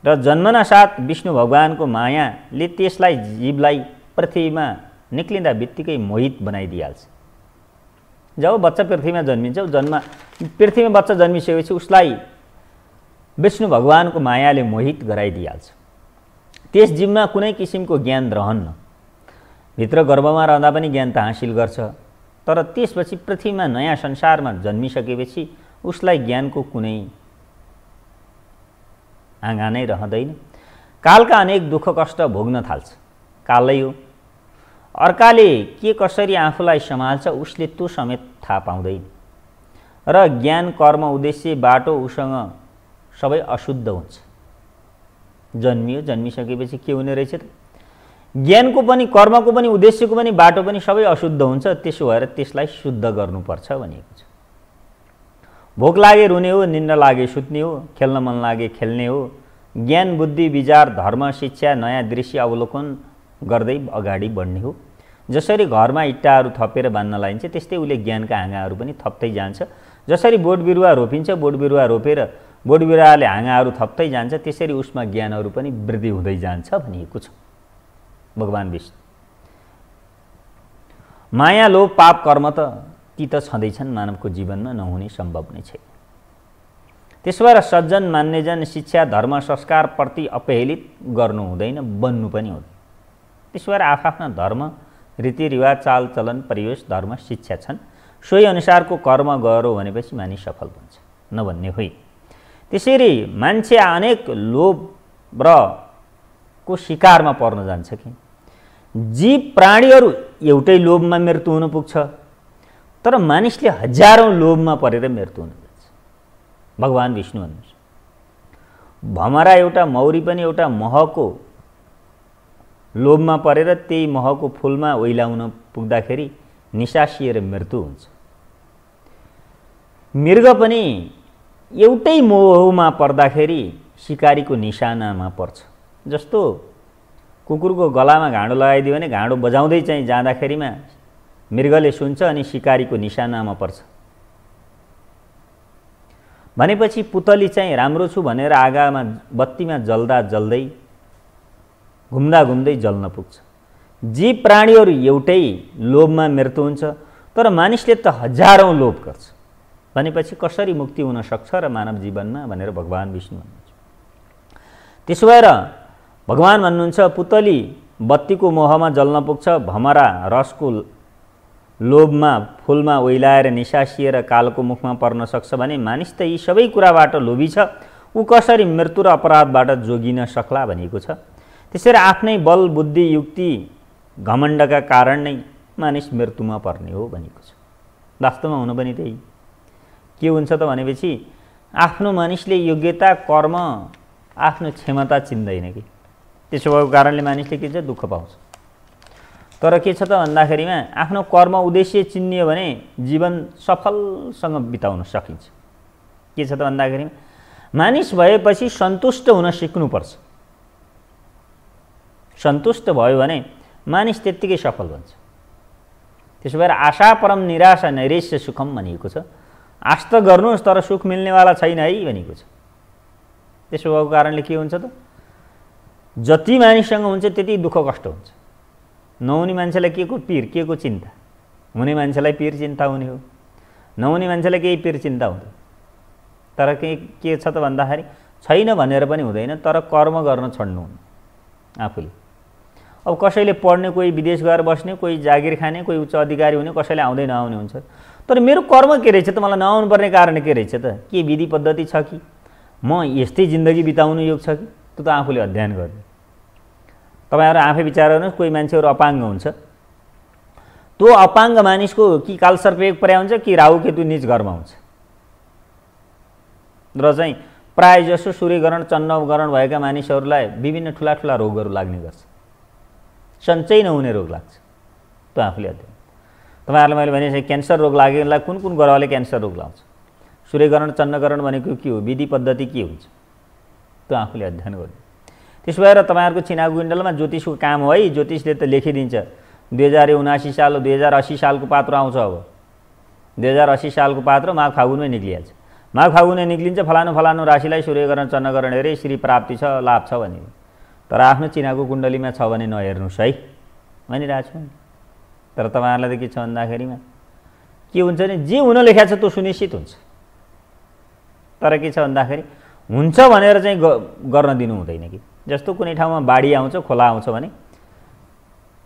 र जन्मना साथ विष्णु भगवानको मायाले त्यसलाई जीवलाई पृथ्वीमा निक्लिँदा बित्तिकै मोहित बनाइदिइहाल्छ। जब बच्चा पृथ्वीमा जन्मिन्छ, पृथ्वीमा बच्चा जन्मिसकेपछि उसलाई विष्णु भगवानको मायाले मोहित गराइदिइहाल्छ। त्यस जीवमा कुनै किसिमको ज्ञान रहन्न। भित्र गर्भमा रहँदा पनि ज्ञान त हासिल गर्छ, तर त्यसपछि पृथ्वीमा नयाँ संसारमा जन्मिसकेपछि उसलाई ज्ञानको कुनै आँगा नै रहँदैन। कालका अनेक दुःख कष्ट भोग्न थाल्छ। कालै हो अर्काले के कसरी आफूलाई सम्हाल्छ उसले त्यो समेत थाहा पाउँदैन र ज्ञान कर्म उद्देश्य बाटो उसँग सबै अशुद्ध हुन्छ। जन्मियो, जन्मिसकेपछि के हुने रहेछ त? ज्ञानको पनि कर्मको पनि उद्देश्यको पनि बाटो पनि सबै अशुद्ध हुन्छ। त्यसो भएर त्यसलाई शुद्ध गर्नुपर्छ भनिएको छ। भोक लागे रुने हो, निन्द्रा लागे सुत्ने हो, खेल्न मन लागे खेल्ने हो। ज्ञान बुद्धि विचार धर्म शिक्षा नयाँ दृश्य अवलोकन गर्दै अगाडि बढ्ने हो। जसरी घरमा इट्टाहरू थपेर बाँध्न लाइन्छ त्यस्तै उसले ज्ञानका हाँगाहरू पनि थप्दै जान्छ। जसरी बोट बिरुवा रोपिन्छ, बोट बिरुवा रोपेर बोट बिरुवाले हाँगाहरू थप्दै जान्छ, त्यसरी उसमा ज्ञानहरू पनि वृद्धि हुँदै जान्छ भनिएको छ भगवान विष्णु। माया लोभ पाप कर्म त ती त छँदैछन्, मानवको जीवनमा नहुने सम्भव नै छैन। त्यसो भएर सज्जन मान्यजन शिक्षा धर्म संस्कार प्रति अपहेलित गर्नु हुँदैन, बन्नु पनि हुँदैन। त्यसो भएर आफ्ना धर्म रीतिरिवाज चालचलन परिवेश धर्म शिक्षा छन्, सोही अनुसारको कर्म गरो भनेपछि मानिस सफल बन्छ, नभन्ने होइन। त्यसरी मान्छे अनेक लोभ र को शिकारमा पर्न जान्छ कि जीव प्राणीहरू एउटै लोभमा मृत्यु हुन पुग्छ, तर मानिसले हजारौं लोभमा परेर मृत्यु हुन जान्छ। भगवान विष्णु भन्नुहुन्छ भमरा एउटा मौरी पनि एउटा महको लोभमा परेर त्यही महको फूलमा ओइलाउन पुग्दाखेरि निसासिएर मृत्यु हुन्छ। मृग पनि एउटै मोहमा पर्दाखेरि शिकारीको निशानामा पर्छ। जस्तो कुकुरको गलामा घाँडो लगाइदियो भने घाँडो बजाउँदै चाहिँ जाँदाखेरिमा मृगले सुन्छ अनि शिकारीको निशानामा पर्छ। भनेपछि पुतली चाहिँ राम्रो छु भनेर आगामा बत्तीमा जल्दा जल्दै घुम्दा घुम्दै जल्न पुग्छ। जीव प्राणीहरू एउटै लोभमा मृत्यु हुन्छ, तर मानिसले त हजारौं लोभ गर्छ। भनेपछि कसरी मुक्ति हुन सक्छ र मानव जीवनमा भनेर भगवान विष्णु भन्नुहुन्छ। त्यसो भएर भगवान भन्नुहुन्छ पुतली बत्तीको मोहमा जल्न पुग्छ, भमरा रसको लोभमा फूलमा ओइलाएर निसासिएर कालको मुखमा पर्न सक्छ भने मानिस त यी सबै कुराबाट लोभी छ, ऊ कसरी मृत्यु र अपराधबाट जोगिन सक्ला भनिएको छ। त्यसरी आफ्नै बल बुद्धि युक्ति घमण्डका कारण नै मानिस मृत्युमा पर्ने हो भनिएको छ। वास्तवमा हुनु पनि त्यही के हुन्छ त भनेपछि आफ्नो मानिसले योग्यता कर्म आफ्नो क्षमता चिन्दैन कि, त्यसो भएको कारणले मानिसले के छ दुःख पाउँछ। तर के छ त भन्दाखेरिमा आफ्नो कर्म उद्देश्य चिनियो भने जीवन सफलसँग बिताउन सकिन्छ। के छ त भन्दाखेरिमा मानिस भएपछि सन्तुष्ट हुन सिक्नुपर्छ। सन्तुष्ट भयो भने मानिस त्यत्तिकै सफल बन्छ। त्यसो भएर आशा परम निराशा नैरेश्य सुखम भनिएको छ। आश त गर्नुहोस् तर सुख मिल्नेवाला छैन है भनिएको छ। त्यसो भएको कारणले के हुन्छ त जति मानिससँग हुन्छ त्यति दुःख कष्ट हुन्छ। नहुने मान्छेलाई के को पीर के को चिन्ता, हुने मान्छेलाई पीर चिन्ता हुने हो। नहुने मान्छेलाई केही पीर चिन्ता हुँदैन। तर के छ त भन्दाखेरि छैन भनेर पनि हुँदैन, तर कर्म गर्न छोड्नुहुन्न आफूले। अब कसैले पढ्ने, कोही विदेश गएर बस्ने, कोही जागिर खाने, कोही उच्च अधिकारी हुने, कसैले आउँदै नआउने हुन्छ। तर मेरो कर्म के रहेछ त, मलाई नआउनु पर्ने कारण के रहेछ त, के विधि पद्धति छ कि म यस्तै जिन्दगी बिताउनु योग छ कि, त्यो त आफूले अध्ययन गर्ने। तपाईहरु आफै विचार गर्नुहोस्, कोही मान्छेहरु अपाङ्ग हुन्छ, त्यो अपाङ्ग मानिसको कि कालसर्पयोग पर्या हुन्छ कि राहु केतु निज घरमा हुन्छ र चाहिँ प्राय जसो सूर्यग्रहण चन्द्रग्रहण भएका मानिसहरूलाई विभिन्न ठुला ठुला रोगहरू लाग्ने गर्छ। सञ्चै नहुने रोग लाग्छ। त्यो आफूले अध्ययन। तपाईहरुलाई मैले भने क्यान्सर रोग लागेलाई कुन कुन ग्रहले क्यान्सर रोग लाउँछ, सूर्यग्रहण चन्द्रग्रहण भनेको के हो, विधि पद्धति के हुन्छ, त्यो आफूले अध्ययन गर्नु। त्यसो भएर तपाईहरुको छिनाको कुण्डलमा ज्योतिषको काम हो है। ज्योतिषले त लेखिदिन्छ 2079 साल 2080 सालको पात्र आउँछ। अब 2080 सालको पात्र माघ फागुनमै निक्लिहाल्छ। माघ फागुनमै निक्लिन्छ, फलानु फलानु राशिलाई सूर्यग्रहण चन्द्रग्रहण हेरे श्री प्राप्ति छ, लाभ छ भन्ने। तर आफ्नो चिनाको कुण्डलीमा छ भने नहेर्नुस् है भनिरहेको छु। तर तपाईहरुलाई त के छ भन्दाखेरिमा के हुन्छ नि, जे हुन लेखेको छ त्यो सुनिश्चित हुन्छ। तर के छ भन्दाखेरि हुन्छ भनेर चाहिँ गर्न दिनु हुँदैन कि। जस्तो कुनै ठाउँमा बाढी आउँछ, खोला आउँछ भने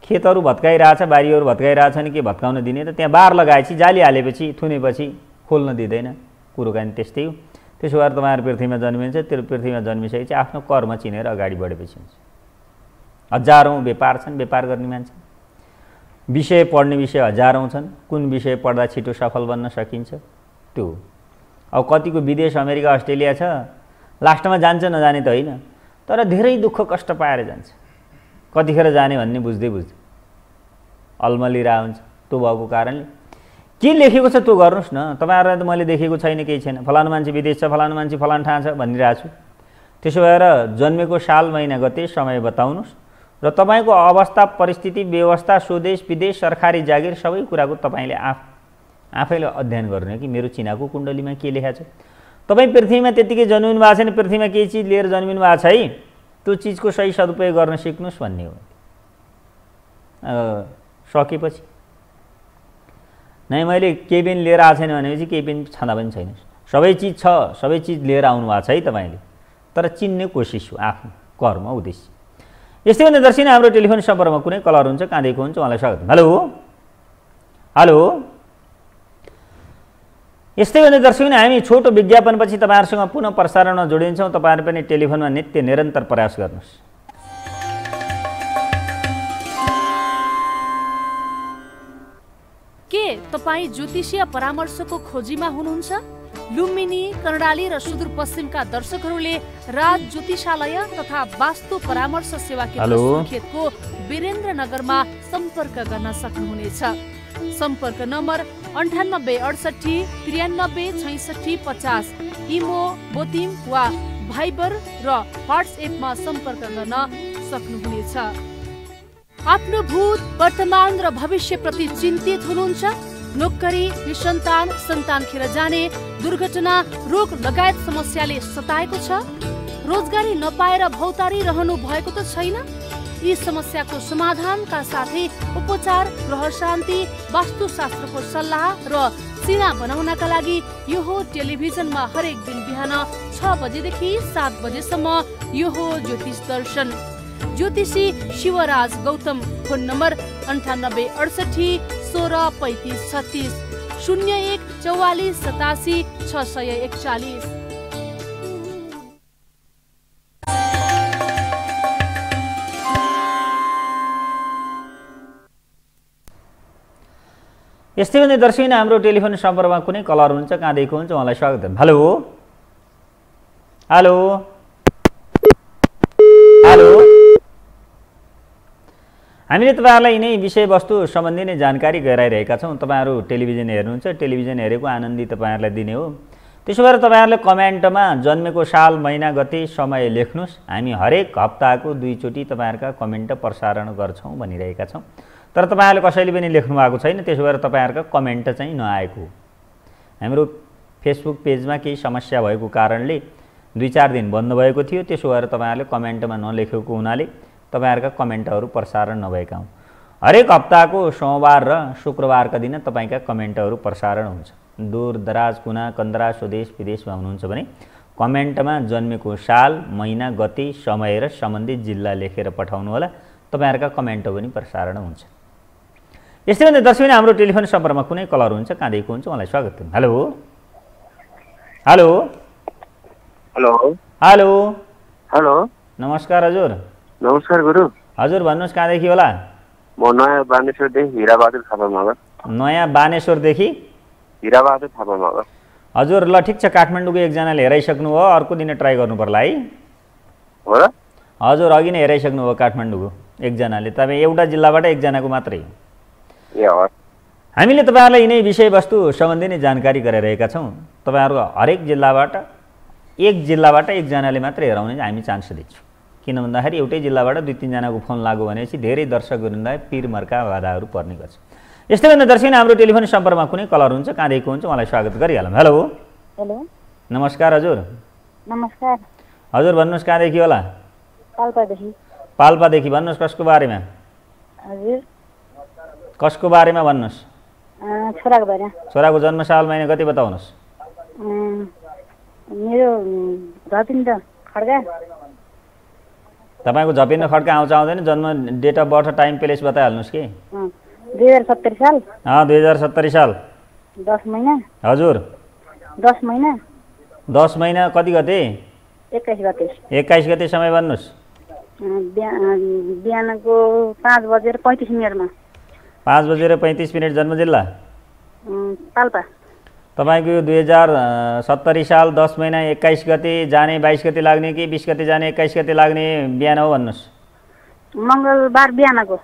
खेतहरू भत्काइरहेछ, बारीहरू भत्काइरहेछ नि के भत्काउन दिने त, त्यहाँ बार लगाएपछि जाली हालेपछि थुनेपछि खोल्न दिँदैन। कुरो कानी त्यस्तै हो। त्यसो भएर तपाईहरु पृथ्वीमा जन्मिन्छ, त्यो पृथ्वीमा जन्मिसकेपछि आफ्नो कर्म चिनेर अगाडि बढेपछि हुन्छ। हजारौं व्यापार छन्, व्यापार गर्ने मान्छे विषय पढ्ने विषय हजारौँ छन्, कुन विषय पढ्दा छिटो सफल बन्न सकिन्छ त्यो। अब कतिको विदेश अमेरिका अस्ट्रेलिया छ, लास्टमा जान्छ नजाने त होइन, तर धेरै दुःख कष्ट पाएर जान्छ। कतिखेर जाने भन्ने बुझ्दै अल्मलिरहेको हुन्छ। त्यो भएको कारणले के लेखेको छ त्यो गर्नुहोस् न। तपाईँहरूलाई त मैले देखेको छैन, केही छैन, फलानु मान्छे विदेश छ, फलानु मान्छे फलानु ठाउँ छ भनिरहेको छु। त्यसो भएर जन्मेको साल महिना गते समय बताउनुहोस् र तपाईँको अवस्था परिस्थिति व्यवस्था स्वदेश विदेश सरकारी जागिर सबै कुराको तपाईँले आफैले अध्ययन गर्नु कि मेरो चिनाको कुण्डलीमा के लेखेको छ। तपाईँ पृथ्वीमा त्यतिकै जन्मिनु भएको छैन, पृथ्वीमा केही चिज लिएर जन्मिनु भएको छ है, त्यो चिजको सही सदुपयोग गर्न सिक्नुहोस् भन्ने हो। सकेपछि नै मैले केही पनि लिएर आएको छैन भनेपछि केही पनि छँदा पनि छैन। सबै चिज छ, सबै चिज लिएर आउनु भएको छ है तपाईँले, तर चिन्ने कोसिस हो आफ्नो कर्म उद्देश्य। यस्तै भने दर्शक हाम्रो टेलिफोन सम्पर्कमा कुनै कलर हुन्छ, कहाँदेखि हुन्छ, उहाँलाई स्वागत। Hello hello. यस्तै भने दर्शक हामी छोटो विज्ञापनपछि तपाईँहरूसँग पुनः प्रसारणमा जोडिन्छौँ। तपाईँहरू पनि टेलिफोनमा नित्य निरन्तर प्रयास गर्नुहोस्। के तपाईँ ज्योतिषीय परामर्शको खोजीमा हुनुहुन्छ? लुम्बिनी, कर्णाली र सुदूरपश्चिमका दर्शकहरूले राज ज्योतिषालय तथा वास्तु परामर्श सेवा केन्द्र सुर्खेतको वीरेन्द्रनगरमा सम्पर्क गर्न सक्नुहुनेछ। सम्पर्क नम्बर 9868 93 66 50, इमो, बोतिम वा भाइबर र व्हाट्सएपमा सम्पर्क गर्न सक्नुहुनेछ। आफ्नो भूत, वर्तमान र भविष्यप्रति चिन्तित हुनुहुन्छ? नोकरी, निसन्तान, सन्तान खेर जाने, दुर्घटना, रोग लगायत समस्याले सताएको छ? रोजगारी नपाएर भौतारी रहनु भएको त छैन? यी समस्याको समाधानका साथै उपचार, ग्रह शान्ति, वास्तुशास्त्रको सल्लाह र सिना बनाउनका लागि यो हो टेलिभिजनमा हरेक दिन बिहान 6 बजेदेखि 7 बजेसम्म यो हो ज्योतिष दर्शन। ज्योतिषी शिवराज गौतम। Phone number 9868 16 35 36, 01 44 87 641। यस्तै भने दर्शक हाम्रो टेलिफोन सम्पर्कमा कुनै कलर हुन्छ, कहाँदेखि हुन्छ, उहाँलाई स्वागत। Hello hello hello. हामीले तपाईँहरूलाई यिनै विषयवस्तु सम्बन्धी नै जानकारी गराइरहेका छौँ। तपाईँहरू टेलिभिजन हेर्नुहुन्छ, टेलिभिजन हेरेको आनन्दी तपाईँहरूलाई दिने हो। त्यसो भएर तपाईँहरूले कमेन्टमा जन्मेको साल महिना गते समय लेख्नुहोस्। हामी हरेक हप्ताको 2 चोटि तपाईँहरूका कमेन्ट प्रसारण गर्छौँ भनिरहेका छौँ। तर तपाईँहरूले कसैले पनि लेख्नु भएको छैन, त्यसो भएर तपाईँहरूका कमेन्ट चाहिँ नआएको। हाम्रो फेसबुक पेजमा केही समस्या भएको कारणले 2-4 दिन बन्द भएको थियो। त्यसो भएर तपाईँहरूले कमेन्टमा नलेखेको हुनाले तपाईँहरूका कमेन्टहरू प्रसारण नभएका हुन्। हरेक हप्ताको सोमबार र शुक्रबारका दिन तपाईँका कमेन्टहरू प्रसारण हुन्छ। दूर दराज, कुना कन्दरा, स्वदेश विदेशमा हुनुहुन्छ भने कमेन्टमा जन्मेको साल महिना गते समय र सम्बन्धित जिल्ला लेखेर पठाउनु होला। तपाईँहरूका कमेन्ट पनि प्रसारण हुन्छ। यस्तै भने दर्शक हाम्रो टेलिफोन सम्पर्कमा कुनै कलर हुन्छ, कहाँदेखि हुन्छ, उहाँलाई स्वागत। Hello hello hello hello hello. नमस्कार हजुर। नमस्कार गुरु। हजुर भन्नुहोस्, कहाँदेखि होला? म नयाँ बानेश्वरदेखि हिराबहादुर थापा मगर। नयाँ बानेश्वरदेखि हिराबहादुर थापा मगर। हजुर ल ठिक छ। काठमाडौँको एकजनाले हेराइसक्नु हो, अर्को दिन ट्राई गर्नु पर्ला है। हो र? हजुर अघि नै हेराइसक्नु हो काठमाडौँको एकजनाले। तपाईँ एउटा जिल्लाबाट एकजनाको मात्रै। ए हो। हामीले तपाईँहरूलाई यिनै विषयवस्तु सम्बन्धी नै जानकारी गराइरहेका छौँ। तपाईँहरूको हरेक जिल्लाबाट एकजनाले मात्रै हेराउने हामी चान्स दिन्छौँ। किन भन्दाखेरि एउटै जिल्लाबाट 2-3 जनाको फोन लाग्यो भनेपछि धेरै दर्शकहरूलाई पिरमर्का बाधाहरू पर्ने गर्छ। यस्तै भन्दा दर्शक हाम्रो टेलिफोन सम्पर्कमा कुनै कलर हुन्छ, कहाँदेखि हुन्छ, उहाँलाई स्वागत गरिहालौँ। Hello hello. नमस्कार हजुर। नमस्कार हजुर भन्नुहोस्, कहाँदेखि होला? पाल्पादेखि। पाल्पादेखि। भन्नुहोस् कसको बारेमा? हजुर कसको बारेमा भन्नुहोस्? छोराको बारेमा। छोराको जन्म साल महिना गति बताउनुहोस्। मेरो झपिन्द खड्का। तपाईँको झपिन्द खड्का आउँछ आउँदैन? जन्म date of birth time place बताइहाल्नुहोस् कि। 2070 साल। 2070 साल 10 महिना। हजुर 10 महिना। 10 महिना कति गते? 21 गते। 21 गते समय भन्नुहोस्। बिहानको 5:35 मिनटमा। 5:35 जन्म जिल्ला पाल्पा। तपाईँको यो 2070 साल 10 महिना 21 गते जाने 22 गते लाग्ने कि 20 गते जाने 21 गते लाग्ने बिहान हो भन्नुहोस्। मङ्गलबार बिहानको।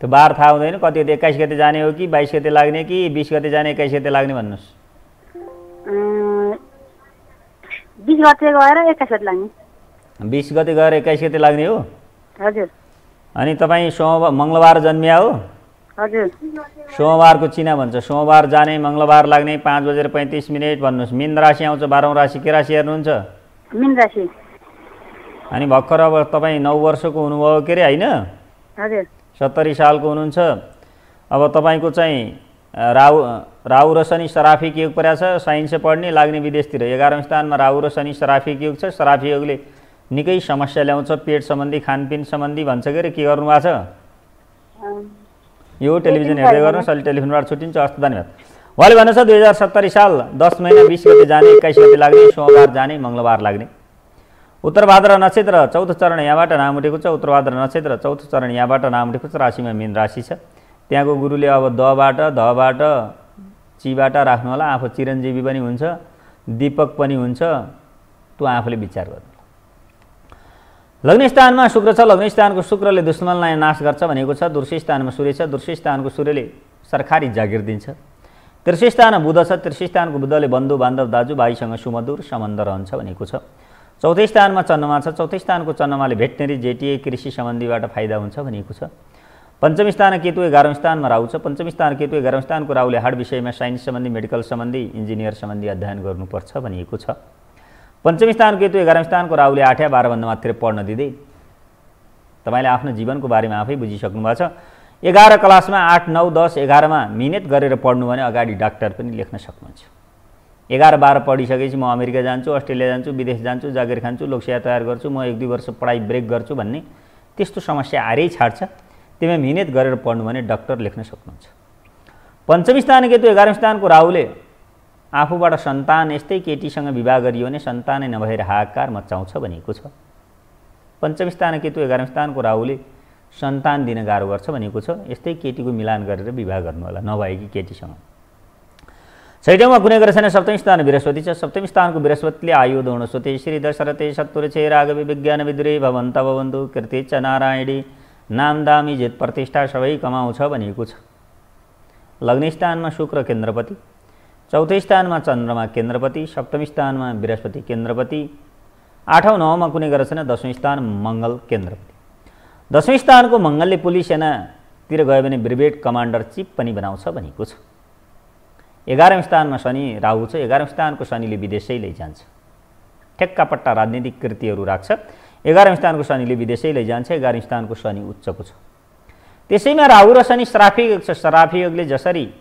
त्यो बार थाहा हुँदैन कति गते 21 गते जाने हो कि 22 गते लाग्ने कि 20 गते जाने 21 गते लाग्ने भन्नुहोस्। 20 गते गएर 21 गते लाग्ने। 20 गते गएर 21 गते लाग्ने हो। हजुर। अनि तपाईँ मङ्गलबार जन्मिया हो। हजुर। सोमबारको चिना भन्छ। सोमबार जाने मङ्गलबार लाग्ने 5:35 भन्नुहोस्। मीन राशि आउँछ 12औं राशि। के राशि हेर्नुहुन्छ? मीन राशि। अनि भर्खर अब तपाईँ 9 वर्षको हुनुभयो के अरे होइन? हजुर। 70 सालको हुनुहुन्छ। अब तपाईँको चाहिँ राहु र शनि सराफिक योग परेको छ। साइन्स पढ्ने लाग्ने विदेशतिर। 11औं स्थानमा राहु र शनि सराफिक योग छ। सराफिक योगले निकै समस्या ल्याउँछ। पेट सम्बन्धी खानपिन सम्बन्धी भन्छ के अरे। के गर्नुभएको छ? यो टेलिभिजन हेर्दै गर्नुहोस्। अहिले टेलिफोनबाट छुट्टिन्छ। हस्त धन्यवाद। उहाँले भन्नु छ 2070 साल 10 महिना 20 गते जाने 21 गते लाग्ने सोमबार जाने मङ्गलबार लाग्ने। उत्तरभाद्र नक्षत्र चौथो चरण यहाँबाट नाम उठेको छ। उत्तरभाद्र नक्षत्र चौथो चरण यहाँबाट नाम उठेको छ। राशिमा मीन राशि छ। त्यहाँको गुरुले अब धबाट चीबाट राख्नु होला। आफू चिरञ्जीवी पनि हुन्छ, दीपक पनि हुन्छ। त्यो आफूले विचार गर्नु। लग्न स्थानमा शुक्र छ। लग्न स्थानको शुक्रले दुश्मनलाई नाश गर्छ भनेको छ। दूरसी स्थानमा सूर्य छ। दूरसी स्थानको सूर्यले सरकारी जागिर दिन्छ। तीर्थ स्थानमा बुध छ। तीर्थ स्थानको बुधले बन्धु बान्धव दाजुभाइसँग सुमधुर सम्बन्ध रहन्छ भनेको छ। चौथो स्थानमा चन्द्रमा छ। चौथो स्थानको चन्द्रमाले भेटनेरी जेटिए कृषि सम्बन्धीबाट फाइदा हुन्छ भनेको छ। पञ्चम स्थान केतु 11औं स्थानमा राहु छ। पञ्चम स्थान केतु 11औं स्थानको राहुले हार्ड विषयमा साइन्स सम्बन्धी मेडिकल सम्बन्धी इन्जिनियर सम्बन्धी अध्ययन गर्नुपर्छ भनिएको छ। पञ्चम स्थान केतु 11औं स्थानको राहुले 8 या 12 भन्दा मात्र पढ्न दिँदै तपाईँले आफ्नो जीवनको बारेमा आफै बुझिसक्नु भएको छ। 11 क्लासमा 8, 9, 10, 11 मा मिहिनेत गरेर पढ्नु भने अगाडि डाक्टर पनि लेख्न सक्नुहुन्छ। 11, 12 पढिसकेपछि म अमेरिका जान्छु, अस्ट्रेलिया जान्छु, विदेश जान्छु, जागिर खान्छु, लोकसेवा तयार गर्छु, म 1-2 वर्ष पढाइ ब्रेक गर्छु भन्ने त्यस्तो समस्या आएरै छाड्छ। तिमी मिहिनेत गरेर पढ्नु भने डाक्टर लेख्न सक्नुहुन्छ। पञ्चम स्थान केतु 11औं स्थानको राहुले आफूबाट सन्तान यस्तै केटीसँग विवाह गरियो भने सन्तानै नभएर हाहाकार मचाउँछ भनेको छ। पञ्चम स्थान केतु 11औं स्थानको राहुले सन्तान दिन गाह्रो गर्छ भनेको छ। यस्तै केटीको मिलान गरेर विवाह गर्नु होला नभएकी केटीसँग। छैटौँमा कुनै ग्रह छैन। सप्तम स्थान बृहस्पति छ। सप्तम स्थानको बृहस्पतिले आयु दौणस्वते श्री दशरथे शत्रुचे राघवे विज्ञान विदुरे भवन्त भवन्तु कीर्ति च नारायणी नाम दाम इज्जत प्रतिष्ठा सबै कमाउँछ भनेको छ। लग्न स्थानमा शुक्र केन्द्रपति। चौथो स्थानमा चन्द्रमा केन्द्रपति। सप्तम स्थानमा बृहस्पति केन्द्रपति। 8औं 9औंमा कुनै ग्रह छैन। 10औं स्थान मङ्गल केन्द्रपति। 10औं स्थानको मङ्गलले पुलिस सेनातिर गयो भने ब्रिगेड कमान्डर चिफ पनि बनाउँछ भनेको छ। 11औं स्थानमा शनि राहु छ। 11औं स्थानको शनिले विदेशै लैजान्छ। ठेक्कापट्टा राजनीतिक कृतिहरू राख्छ। 11औं स्थानको शनिले विदेशै लैजान्छ। 11औं स्थानको शनि उच्चको छ। त्यसैमा राहु र शनि श्राफी योग छ। श्राफी योगले जसरी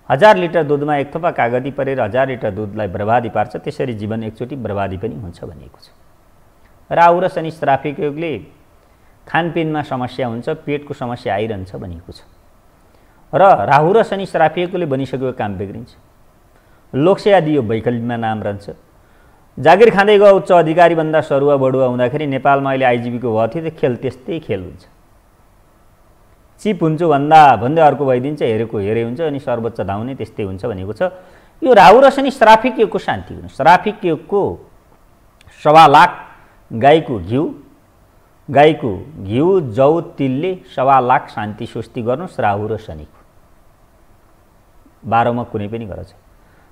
1000 लिटर दुधमा एक थोपा कागती परेर 1000 लिटर दुधलाई बर्बादी पार्छ त्यसरी जीवन एकचोटि बर्बादी पनि हुन्छ भनेको छ। राहु र शनि श्राफिक योगले खानपिनमा समस्या हुन्छ, पेटको समस्या आइरहन्छ भनेको छ। र राहु र शनि श्राफिकले बनिसकेको काम बिग्रिन्छ। लोकसेवा दियो वैकल्पमा नाम रहन्छ। जागिर खाँदै गयो उच्च अधिकारी भन्दा सरुवा बडुवा हुँदाखेरि नेपालमा अहिले आइजिबीको भयो थियो त्यो खेल त्यस्तै खेल हुन्छ। चिप हुन्छु भन्दै अर्को भइदिन्छ, हेरेको हेरे हुन्छ अनि सर्वोच्च धाउने त्यस्तै हुन्छ भनेको छ। यो राहु र शनि श्राफिक योगको शान्ति गर्नु। श्राफिक योगको 1.25 लाख गाईको घिउ जौ तिलले 1.25 लाख शान्ति सुस्ति गर्नुहोस् राहु र शनिको। 12मा कुनै पनि गरज छैन।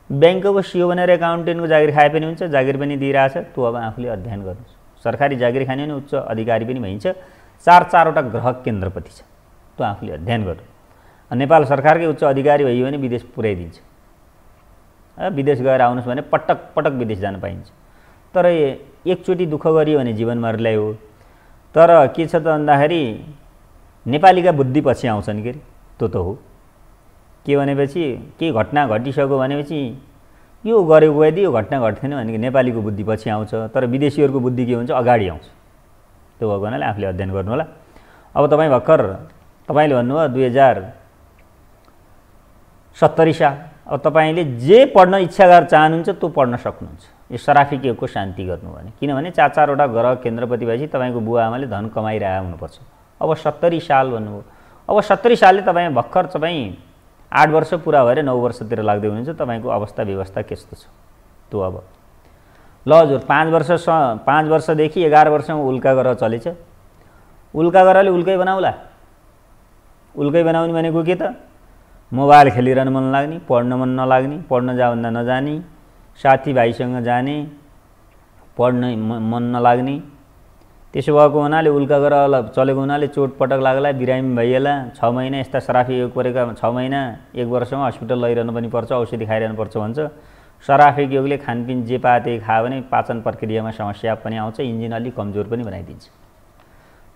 ब्याङ्कको सिओ बनेर एकाउन्टेन्टको जागिर खाए पनि हुन्छ, जागिर पनि दिइरहेछ। त्यो अब आफूले अध्ययन गर्नुहोस्। सरकारी जागिर खाने भने उच्च अधिकारी पनि भइन्छ। 4-4वटा ग्रह केन्द्रपति छ। त्यो आफूले अध्ययन गर्नु। नेपाल सरकारकै उच्च अधिकारी भइयो भने विदेश पुर्याइदिन्छ। विदेश गएर आउनुहोस् भने पटक पटक विदेश जान पाइन्छ। तर एकचोटि दुःख गरियो भने जीवनमा ल्यायो। तर के छ त भन्दाखेरि नेपालीका बुद्धि पछि आउँछन् के त्यो त हो। के भनेपछि के घटना घटिसक्यो भनेपछि यो गरेको गइदियो यो घटना घट्थेन भने नेपालीको बुद्धि पछि आउँछ। तर विदेशीहरूको बुद्धि के हुन्छ अगाडि आउँछ। त्यो भएको हुनाले आफूले अध्ययन गर्नु होला। अब तपाईँ भर्खर तपाईँले भन्नुभयो 2070 साल। अब तपाईँले जे पढ्न इच्छा गरेर चाहनुहुन्छ त्यो पढ्न सक्नुहुन्छ। यो श्राफिक योगको शान्ति गर्नु भने किनभने 4-4वटा ग्रह केन्द्रपति भएपछि तपाईँको बुवा आमाले धन कमाइरहेको हुनुपर्छ। अब 70 साल भन्नुभयो। अब 70 सालले तपाईँ भर्खर 8 वर्ष पुरा भएर 9 वर्षतिर लाग्दै हुनुहुन्छ, तपाईँको अवस्था व्यवस्था कस्तो छ त्यो? अब ल हजुर 5 वर्षदेखि 11 वर्षमा उल्का ग्रह चलेछ। उल्का ग्रहले उल्कै बनाउला? उल्कै बनाउने भनेको के त? मोबाइल खेलिरहन मन लाग्ने, पढ्न मन नलाग्ने, पढ्न जाभन्दा नजाने, साथीभाइसँग जाने, पढ्न मन नलाग्ने। त्यसो भएको हुनाले उल्का ग्रह चलेको हुनाले चोटपटक लाग्ला, बिरामी भइएला, 6 महिना यस्ता सराफी योग परेका 6 महिना 1 वर्षमा हस्पिटल लैरहनु पनि पर्छ, औषधि खाइरहनु पर्छ भन्छ। सराफिक योगले खानपिन जे पाए त्यही खायो भने पाचन प्रक्रियामा समस्या पनि आउँछ, इन्जिन अलि कमजोर पनि बनाइदिन्छ।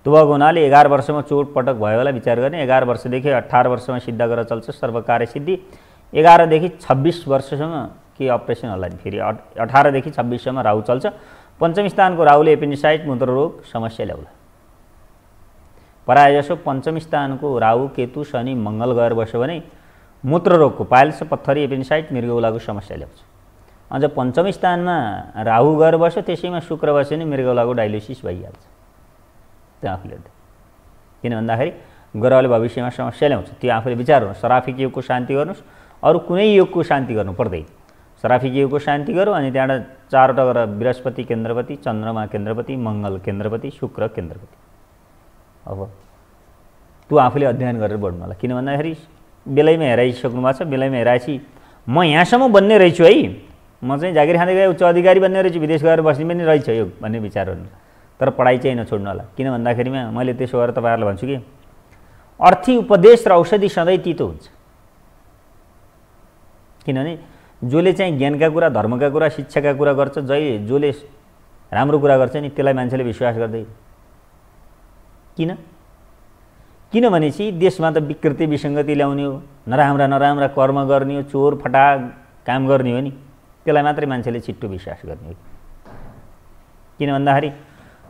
त्यो भएको हुनाले 11 वर्षमा चोटपटक भयो होला विचार गर्ने। 11 वर्षदेखि 18 वर्षमा सिद्ध गरेर चल्छ सर्वकार्य सिद्धि। 11 देखि 26 वर्षसम्म के अपरेसन होला नि फेरि। 18 देखि 26 सम्म राहु चल्छ। पञ्चम स्थानको राहुले एपेन्डिसाइट मूत्ररोग समस्या ल्याउला। प्रायःजसो पञ्चम स्थानको राहु केतु शनि मङ्गल गएर बस्यो भने मूत्ररोगको पाइल्स पत्थरी एपेन्डिसाइट मृगौलाको समस्या ल्याउँछ। अझ पञ्चम स्थानमा राहु गएर बस्यो त्यसैमा शुक्र बस्यो भने मृगौलाको डायलिसिस भइहाल्छ। त्यो आफूले किन भन्दाखेरि ग्रहले भविष्यमा समस्या ल्याउँछ। त्यो आफूले विचार गर्नुहोस्। सराफिक योगको शान्ति गर्नुहोस्, अरू कुनै योगको शान्ति गर्नु पर्दैन। सराफिक योगको शान्ति गरौँ अनि त्यहाँबाट 4वटा ग्रह बृहस्पति केन्द्रपति, चन्द्रमा केन्द्रपति, मङ्गल केन्द्रपति, शुक्र केन्द्रपति। अब त्यो आफूले अध्ययन गरेर बढ्नु होला। किन भन्दाखेरि बेलैमा हेराइसक्नु भएको छ। बेलैमा हेराएपछि म यहाँसम्म बन्ने रहेछु है, म चाहिँ जागिर खाँदै गए उच्च अधिकारी बन्ने रहेछु, विदेश गएर बस्ने पनि रहेछ यो भन्ने विचार गर्नु। तर पढाइ चाहिँ नछोड्नु होला। किन भन्दाखेरिमा मैले त्यसो गरेर तपाईँहरूलाई भन्छु कि अर्थी उपदेश र औषधि सधैँ तितो हुन्छ। किनभने जसले चाहिँ ज्ञानका कुरा, धर्मका कुरा, शिक्षाका कुरा गर्छ, जसले राम्रो कुरा गर्छ नि त्यसलाई मान्छेले विश्वास गर्दैन। किनभनेपछि देशमा त विकृति विसङ्गति ल्याउने हो, नराम्रा कर्म गर्ने हो, चोर फटा काम गर्ने हो नि, त्यसलाई मात्रै मान्छेले छिट्टो विश्वास गर्ने हो। किन भन्दाखेरि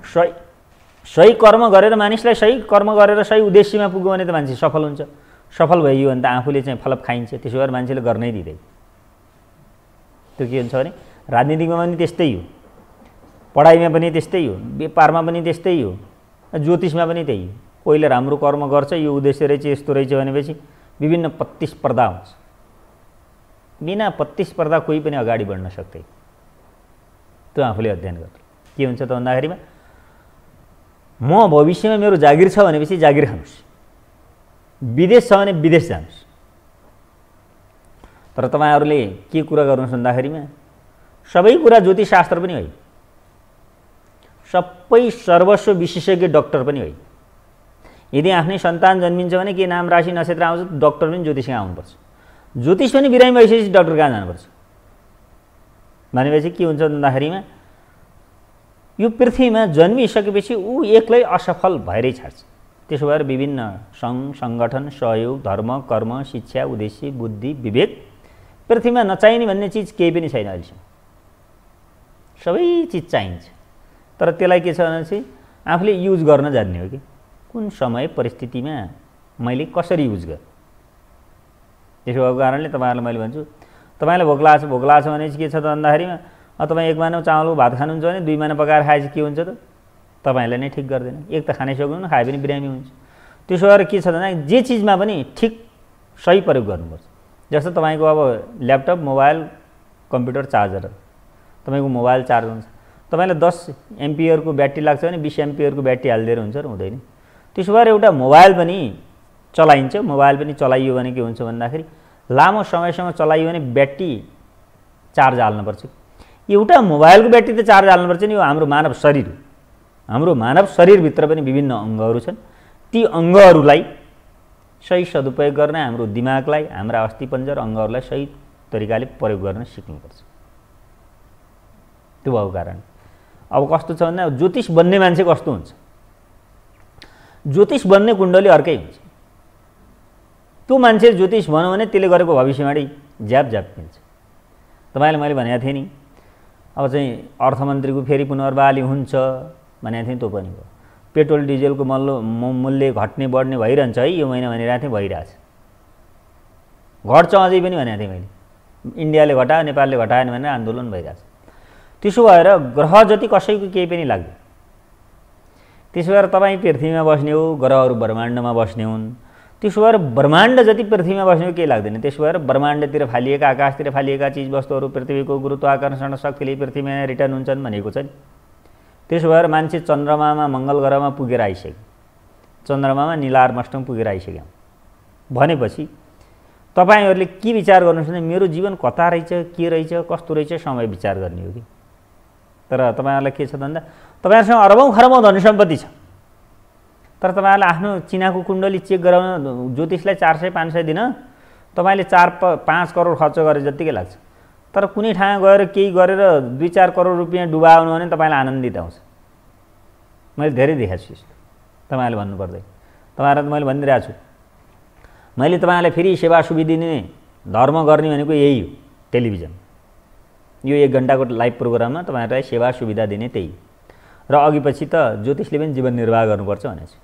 सही कर्म गरेर मानिसलाई सही कर्म गरेर सही उद्देश्यमा पुग्यो भने त मान्छे सफल हुन्छ। सफल भइयो भने त आफूले चाहिँ फलप खाइन्छ। त्यसो भएर मान्छेले गर्नै दिँदैन। त्यो के हुन्छ भने राजनीतिमा पनि त्यस्तै हो, पढाइमा पनि त्यस्तै हो, व्यापारमा पनि त्यस्तै हो, ज्योतिषमा पनि त्यही हो। कोहीले राम्रो कर्म गर्छ, यो उद्देश्य रहेछ, यस्तो रहेछ भनेपछि विभिन्न प्रतिस्पर्धा हुन्छ। बिना प्रतिस्पर्धा कोही पनि अगाडि बढ्न सक्दैन। त्यो आफूले अध्ययन गर्नु। के हुन्छ त भन्दाखेरिमा म भविष्यमा मेरो जागिर छ भनेपछि जागिर खानुहोस्, विदेश छ भने विदेश जानुहोस्। तर तपाईँहरूले के कुरा गर्नुहोस् भन्दाखेरिमा सबै कुरा ज्योतिषशास्त्र पनि होइन, सबै सर्वस्व विशेषज्ञ डक्टर पनि होइन। यदि आफ्नै सन्तान जन्मिन्छ भने के नाम राशि नक्षत्र आउँछ डक्टर पनि ज्योतिषमा आउनुपर्छ। ज्योतिष पनि बिरामी भइसकेपछि डक्टर कहाँ जानुपर्छ भनेपछि के हुन्छ भन्दाखेरिमा यो पृथ्वीमा जन्मिसकेपछि ऊ एक्लै असफल भएरै छाड्छ। त्यसो भएर विभिन्न सङ्घ सङ्गठन, सहयोग, धर्म, कर्म, शिक्षा, उद्देश्य, बुद्धि, विवेक पृथ्वीमा नचाहिने भन्ने चिज केही पनि छैन। अहिलेसम्म सबै चिज चाहिन्छ। तर त्यसलाई के छ भनेपछि आफूले युज गर्न जान्ने हो कि कुन समय परिस्थितिमा मैले कसरी युज गरेँ। त्यसो भएको कारणले तपाईँहरूलाई मैले भन्छु, तपाईँलाई भोक लाग्छ भनेपछि के छ त भन्दाखेरिमा तपाईँ 1 महिना चामलको भात खानुहुन्छ भने 2 महिना पकाएर खाएपछि के हुन्छ त तपाईँलाई नै ठिक गर्दैन। एक त खानै सक्नुहुन्न, खाए पनि बिरामी हुन्छ। त्यसो भएर के छ भने जे चिजमा पनि ठिक सही प्रयोग गर्नुपर्छ। जस्तो तपाईँको अब ल्यापटप, मोबाइल, कम्प्युटर चार्जर, तपाईँको मोबाइल चार्ज हुन्छ, तपाईँलाई 10 एम्पियरको ब्याट्री लाग्छ भने 20 एम्पियरको ब्याट्री हालिदिएर हुन्छ र हुँदैन। त्यसो भएर एउटा मोबाइल पनि चलाइन्छ। मोबाइल पनि चलाइयो भने के हुन्छ भन्दाखेरि लामो समयसम्म चलाइयो भने ब्याट्री चार्ज हाल्नुपर्छ। एउटा मोबाइलको ब्याट्री त चार्ज हाल्नुपर्छ नि। यो हाम्रो मानव शरीर हो। हाम्रो मानव शरीरभित्र पनि विभिन्न अङ्गहरू छन्। ती अङ्गहरूलाई सही सदुपयोग गर्न हाम्रो दिमागलाई, हाम्रा अस्थिपञ्जर अङ्गहरूलाई सही तरिकाले प्रयोग गर्न सिक्नुपर्छ। त्यो भएको कारण अब कस्तो छ भन्दा ज्योतिष बन्ने मान्छे कस्तो हुन्छ, ज्योतिष बन्ने कुण्डली अर्कै हुन्छ। त्यो मान्छे ज्योतिष भन्यो भने त्यसले गरेको भविष्यवाणी ज्याप मिल्छ। तपाईँलाई मैले भनेको थिएँ नि, अब चाहिँ अर्थमन्त्रीको फेरि पुनर्बहाली हुन्छ भनेको थिएँ। त्यो पनि हो। पेट्रोल डिजेलको मूल्य घट्ने बढ्ने भइरहन्छ है, यो महिना भनिरहेको थिएँ, भइरहेछ। घट्छ अझै पनि भनेको थिएँ मैले। इन्डियाले घटायो, नेपालले घटाएन भनेर आन्दोलन भइरहेछ। त्यसो भएर ग्रह जति कसैको केही पनि लाग्दैन। त्यसो भएर तपाईँ पृथ्वीमा बस्ने हो, ग्रहहरू ब्रह्माण्डमा बस्ने हुन्। त्यसो भएर ब्रह्माण्ड जति पृथ्वीमा बस्ने केही लाग्दैन। त्यसो भएर ब्रह्माण्डतिर फालिएका आकाशतिर फालिएका चिजवस्तुहरू पृथ्वीको गुरुत्वाकर्षण शक्तिले पृथ्वीमा रिटर्न हुन्छन् भनेको छ नि। त्यसो भएर मान्छे चन्द्रमामा मङ्गल ग्रहमा पुगेर आइसक्यो, चन्द्रमामा नीलार्मस्टम पुगेर आइसक्यो भनेपछि तपाईहरूले के विचार गर्नुहोस् भने मेरो जीवन कता रहेछ, के रहेछ, कस्तो रहेछ, समय विचार गर्ने हो कि। तर तपाईँहरूलाई के छ भन्दा तपाईँहरूसँग अरबौँ खरबौँ धन सम्पत्ति छ, तर तपाईँहरूले आफ्नो चिनाको कुण्डली चेक गराउन ज्योतिषलाई 400-500 दिन तपाईँले 4-5 करोड खर्च गरे जत्तिकै लाग्छ। तर कुनै ठाउँमा गएर केही गरेर 2-4 करोड रुपियाँ डुबाउनु भने तपाईँलाई आनन्दित आउँछ। मैले धेरै देखाएको छु यस्तो, तपाईँहरूले भन्नु पर्दैन। तपाईँहरूलाई त मैले भनिदिइरहेको छु, मैले तपाईँलाई फेरि सेवा सुविधा दिने धर्म गर्ने भनेको यही हो। टेलिभिजन यो 1 घन्टाको लाइभ प्रोग्राममा तपाईँहरूलाई सेवा सुविधा दिने त्यही। र अघिपछि त ज्योतिषले पनि जीवन निर्वाह गर्नुपर्छ भनेको छु।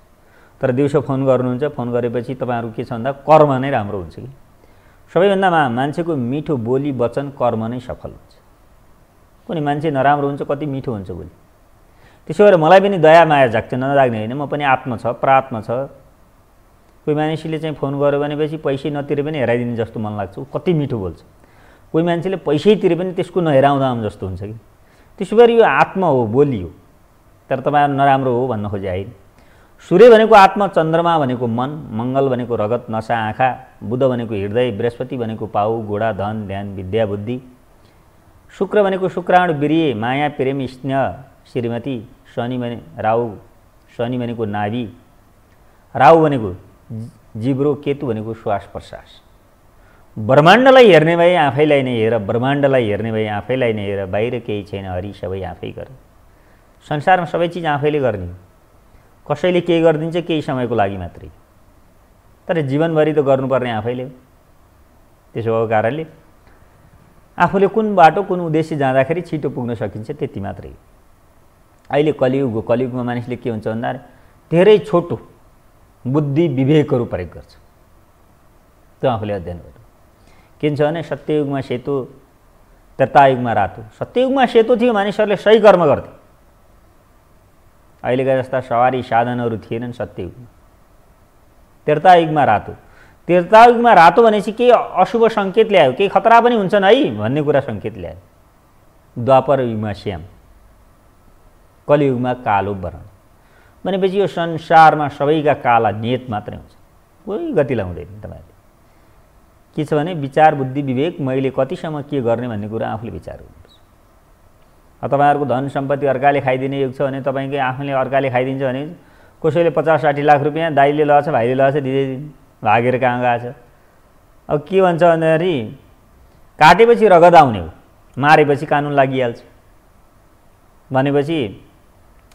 तर दिउँसो फोन गर्नुहुन्छ, फोन गरेपछि तपाईँहरू के छ भन्दा कर्म नै राम्रो हुन्छ कि। सबैभन्दा मान्छेको मिठो बोली वचन कर्म नै सफल हुन्छ। कुनै मान्छे नराम्रो हुन्छ, कति मिठो हुन्छ बोली। त्यसो भएर मलाई पनि दया माया जाग्छ, नजाग्ने होइन। म पनि आत्मा छ, प्रात्मा छ। कोही मानिसले चाहिँ फोन गर्यो भनेपछि पैसै नतिरे पनि हेराइदिने जस्तो मन लाग्छ, कति मिठो बोल्छ। कोही मान्छेले पैसै तिरे पनि त्यसको नहेराउँदा जस्तो हुन्छ कि। त्यसो भएर यो आत्मा हो, बोली हो। तर तपाईँहरू नराम्रो हो भन्न खोजे होइन। सूर्य भनेको आत्मा, चन्द्रमा भनेको मन, मङ्गल भनेको रगत नसा आँखा, बुध भनेको हृदय, बृहस्पति भनेको पाउ गोडा धन ध्यान विद्या बुद्धि, शुक्र भनेको शुक्राणु वीर्य माया प्रेम स्नेह श्रीमती, शनि भने राहु, शनि भनेको नाभि, राहु भनेको जिब्रो, केतु भनेको श्वास प्रश्वास। ब्रह्माण्डलाई हेर्ने भए आफैलाई नै हेर, ब्रह्माण्डलाई हेर्ने भए आफैलाई नै हेर, बाहिर केही छैन, हरि सबै आफै गर। संसारमा सबै चिज आफैले गर्ने, कसैले केही गरिदिन्छ केही समयको लागि मात्रै, तर जीवनभरि त गर्नुपर्ने आफैले। त्यसो भएको कारणले आफूले कुन बाटो कुन उद्देश्य जाँदाखेरि छिटो पुग्न सकिन्छ त्यति मात्रै। अहिले कलियुग हो, कलियुगमा मानिसले के हुन्छ भन्दा धेरै छोटो बुद्धि विवेकहरू प्रयोग गर्छ। त्यो आफूले अध्ययन गर्नु के हुन्छ भने सत्ययुगमा सेतो, त्रेतायुगमा रातो। सत्ययुगमा सेतो थियो, मानिसहरूले सही कर्म गर्थे। अहिलेका जस्ता सवारी साधनहरू थिएनन् सत्ययुगमा। त्रेतायुगमा रातो, त्रेतायुगमा रातो भनेपछि केही अशुभ सङ्केत ल्यायो, केही खतरा पनि हुन्छन् है भन्ने कुरा सङ्केत ल्यायो। द्वापर युगमा श्याम, कलियुगमा कालो वर्ण भनेपछि यो संसारमा सबैका काला नियत मात्रै हुन्छ, कोही गति लाउँदैन। तपाईँहरूले के छ भने विचार बुद्धि विवेक, मैले कतिसम्म के गर्ने भन्ने कुरा आफूले विचार गर्नुपर्छ। तपाईँहरूको धन सम्पत्ति अर्काले खाइदिने योग छ भने तपाईँकै आफूले अर्काले खाइदिन्छ भने कसैले 50-60 लाख रुपियाँ दाइले लगाएको छ, भाइले लगाएको छ, दिँदै भागेर कहाँ गएको छ। अब के भन्छ भन्दाखेरि काटेपछि रगत आउने हो, मारेपछि कानुन लागिहाल्छ भनेपछि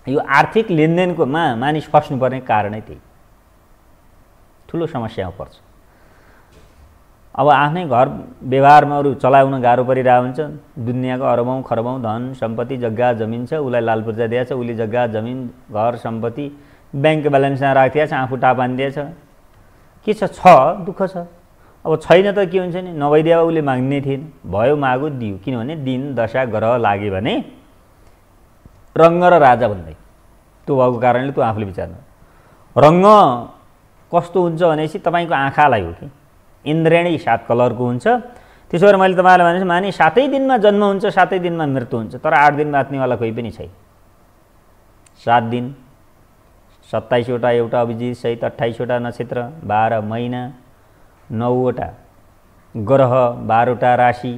यो आर्थिक लेनदेनको मानिस फस्नुपर्ने कारणै त्यही, ठुलो समस्यामा पर्छ। अब आफ्नै घर व्यवहारमा अरू चलाउन गाह्रो परिरहेको हुन्छ। दुनियाँको अरबौँ खरबौँ धन सम्पत्ति जग्गा जमिन छ, उसलाई लाल पूर्जा दिएछ, उसले जग्गा जमिन घर सम्पत्ति ब्याङ्क ब्यालेन्समा राखिदिएछ, आफू टापा दिएछ, के छ दुःख छ। अब छैन त के हुन्छ नि, नभइदिए उसले माग्ने थिएन, भयो मागो दियो। किनभने दिन दशा ग्रह लाग्यो भने रङ्ग र राजा भन्दै त्यो भएको कारणले त्यो आफूले विचार्नु। रङ्ग कस्तो हुन्छ भनेपछि तपाईँको आँखालाई हो कि इन्द्रेणी 7 कलरको हुन्छ। त्यसो भएर मैले तपाईँलाई भनेपछि मानिस 7 दिनमा जन्म हुन्छ, 7 दिनमा मृत्यु हुन्छ, तर 8 दिन बाँच्नेवाला कोही पनि छैन। 7 दिन 27 वटा एउटा अभिजित सहित 28 वटा नक्षत्र, 12 महिना, 9 वटा ग्रह, 12 वटा राशि,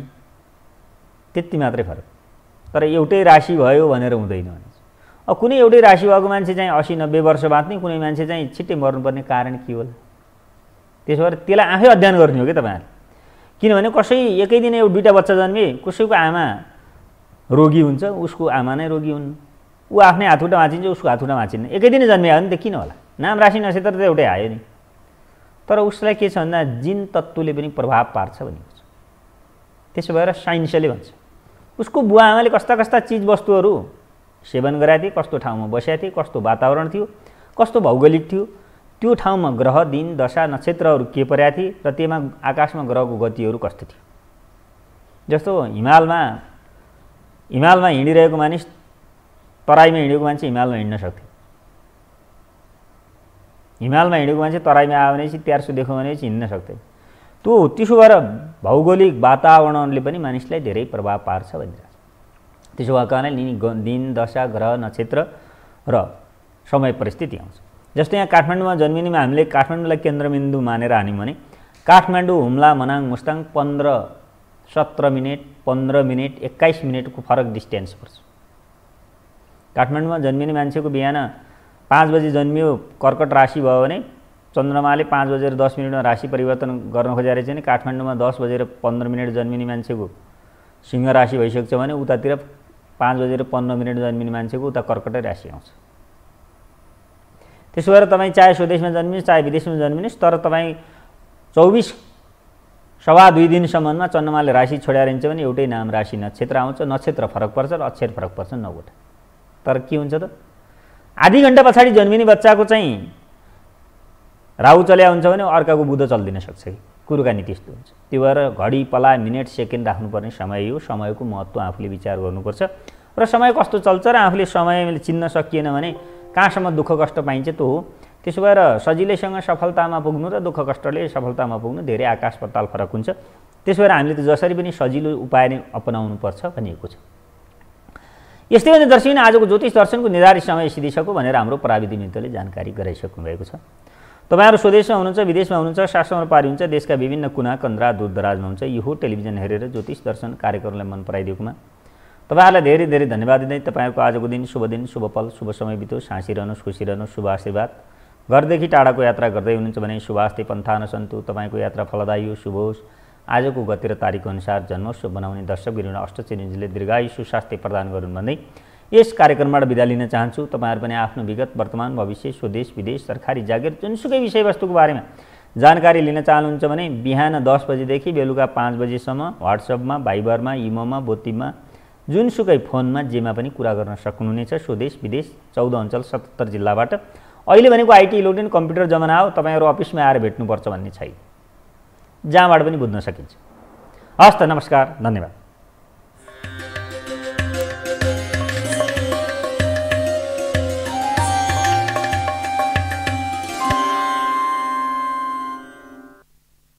त्यति मात्रै फरक। तर एउटै राशि भयो भनेर हुँदैन। अब कुनै एउटै राशि भएको मान्छे चाहिँ 80-90 वर्ष बाँच्ने, कुनै मान्छे चाहिँ छिट्टै मर्नुपर्ने कारण के होला? त्यसो भएर त्यसलाई आफै अध्ययन गर्ने हो कि तपाईँहरूले। किनभने कसै एकै दिन 2टा बच्चा जन्मे, कसैको आमा रोगी हुन्छ, उसको आमा नै रोगी हुन्, ऊ आफ्नै हातखुट्टा भाँचिन्छ, उसको हातखुट्टा भाँचिन्न। एकै दिन जन्मे हो नि त, किन होला? नाम राशि नक्षत्र त एउटै आयो नि, तर उसलाई के छ भन्दा जिन तत्त्वले पनि प्रभाव पार्छ भनेको छ। त्यसो भएर साइन्सले भन्छ उसको बुवा आमाले कस्ता कस्ता चिजवस्तुहरू सेवन गरेका थिए, कस्तो ठाउँमा बसेका थिए, कस्तो वातावरण थियो, कस्तो भौगोलिक थियो, त्यो ठाउँमा ग्रह दिन दशा नक्षत्रहरू के परेका थिए र त्यसमा आकाशमा ग्रहको गतिहरू कस्तो थियो। जस्तो हिमालमा हिँडिरहेको मानिस तराईमा हिँडेको मान्छे हिमालमा हिँड्न सक्थ्यो। हिमालमा हिँडेको मान्छे तराईमा आयो भनेपछि 1300 देख्यो भनेपछि हिँड्न सक्दैन। त्यो त्यसो भएर भौगोलिक वातावरणले पनि मानिसलाई धेरै प्रभाव पार्छ भनिरहेको छ। त्यसो भएको कारणले दिन दशा ग्रह नक्षत्र र समय परिस्थिति आउँछ। जस्तै यहाँ काठमाडौँमा जन्मिनेमा हामीले काठमाडौँलाई केन्द्रबिन्दु मानेर हान्यौँ भने काठमाडौँ, हुम्ला, मनाङ, मुस्ताङ 15-17 मिनट, 15 मिनट, 21 मिनटको फरक डिस्टेन्स पर्छ। काठमाडौँमा जन्मिने मान्छेको बिहान 5 बजे जन्मियो, कर्कट राशि भयो भने चन्द्रमाले 5:10 राशि परिवर्तन गर्न खोजेको रहेछ भने काठमाडौँमा 10:15 जन्मिने मान्छेको सिंह राशि भइसक्छ भने उतातिर 5:15 जन्मिने मान्छेको उता कर्कटै राशि आउँछ। त्यसो भएर तपाईँ चाहे स्वदेशमा जन्मिनुहोस् चाहे विदेशमा जन्मिनुहोस्, तर तपाईँ 24-2 दिनसम्ममा चन्द्रमाले राशि छोड्याइरहन्छ भने एउटै नाम राशि नक्षत्र आउँछ। नक्षत्र फरक पर्छ र अक्षर फरक पर्छ 9वटा। तर के हुन्छ त, आधी घण्टा पछाडि जन्मिने बच्चाको चाहिँ राहु चल्या हुन्छ भने अर्काको बुध चल्दिन सक्छ कि, कुराकानी त्यस्तो हुन्छ। त्यो भएर घडी, पला, मिनेट, सेकेन्ड राख्नुपर्ने समय हो। समयको महत्त्व आफूले विचार गर्नुपर्छ र समय कस्तो चल्छ र आफूले समयले चिन्न सकिएन भने कहाँसम्म दुःख कष्ट पाइन्छ त्यो हो। त्यसो भएर सजिलैसँग सफलतामा पुग्नु र दुःख कष्टले सफलतामा पुग्नु धेरै आकाश पाताल फरक हुन्छ। त्यसो भएर हामीले त जसरी पनि सजिलो उपाय नै अपनाउनुपर्छ भनिएको छ। यस्तै भने दर्शकले आजको ज्योतिष दर्शनको निर्धारित समय सिधिसक्यो भनेर हाम्रो प्राविधिक मित्रले जानकारी गराइसक्नु भएको छ। तपाईहरु स्वदेशमा हुनुहुन्छ, विदेशमा हुनुहुन्छ, शासनमा पारी हुन्छ, देशका विभिन्न कुना कन्द्रा दूरदराजमा हुन्छ, यो टेलिभिजन हेरेर ज्योतिष दर्शन कार्यक्रमलाई मन पराइदिएकोमा तपाईहरुलाई धेरै धेरै धन्यवाद दिँदै तपाईहरुको आजको दिन, शुभ पल, शुभ समय बितोस्, हाँसिरहनुहोस्, खुसी रहनुहोस्, शुभ आशीर्वाद। घरदेखि टाढाको यात्रा गर्दै हुनुहुन्छ भने शुभास्ते पन्थान सन्तु, तपाईको यात्रा फलदायी हो, शुभ होस्। आजको गति र तारिखको अनुसार जन्मोत्सव बनाउने दर्शक बिरुवा अष्टचिरञ्जीवले दीर्घायु सुस्वास्थ्य प्रदान गरून् भन्दै यस कार्यक्रमबाट बिदा लिन चाहन्छु। तपाईहरु पनि आफ्नो विगत, वर्तमान, भविष्य, स्वदेश, विदेश, सरकारी जागिर जुनसुकै विषयवस्तुको बारेमा जानकारी लिन चाहनुहुन्छ भने बिहान 10 बजेदेखि बेलुका 5 बजेसम्म व्हाट्सएपमा, भाइबरमा, इमोमा, बोतिमा, जुनसुकै फोनमा जेमा पनि कुरा गर्न सक्नुहुनेछ। स्वदेश, विदेश, 14 अञ्चल 77 जिल्लाबाट। अहिले भनेको आइटी, इलेक्ट्रोनिक, कम्प्युटर जमाना हो। तपाईहरु अफिसमा आएर भेट्नुपर्छ भन्ने छैन, जहाँबाट पनि बुझ्न सकिन्छ। हस्त, नमस्कार, धन्यवाद।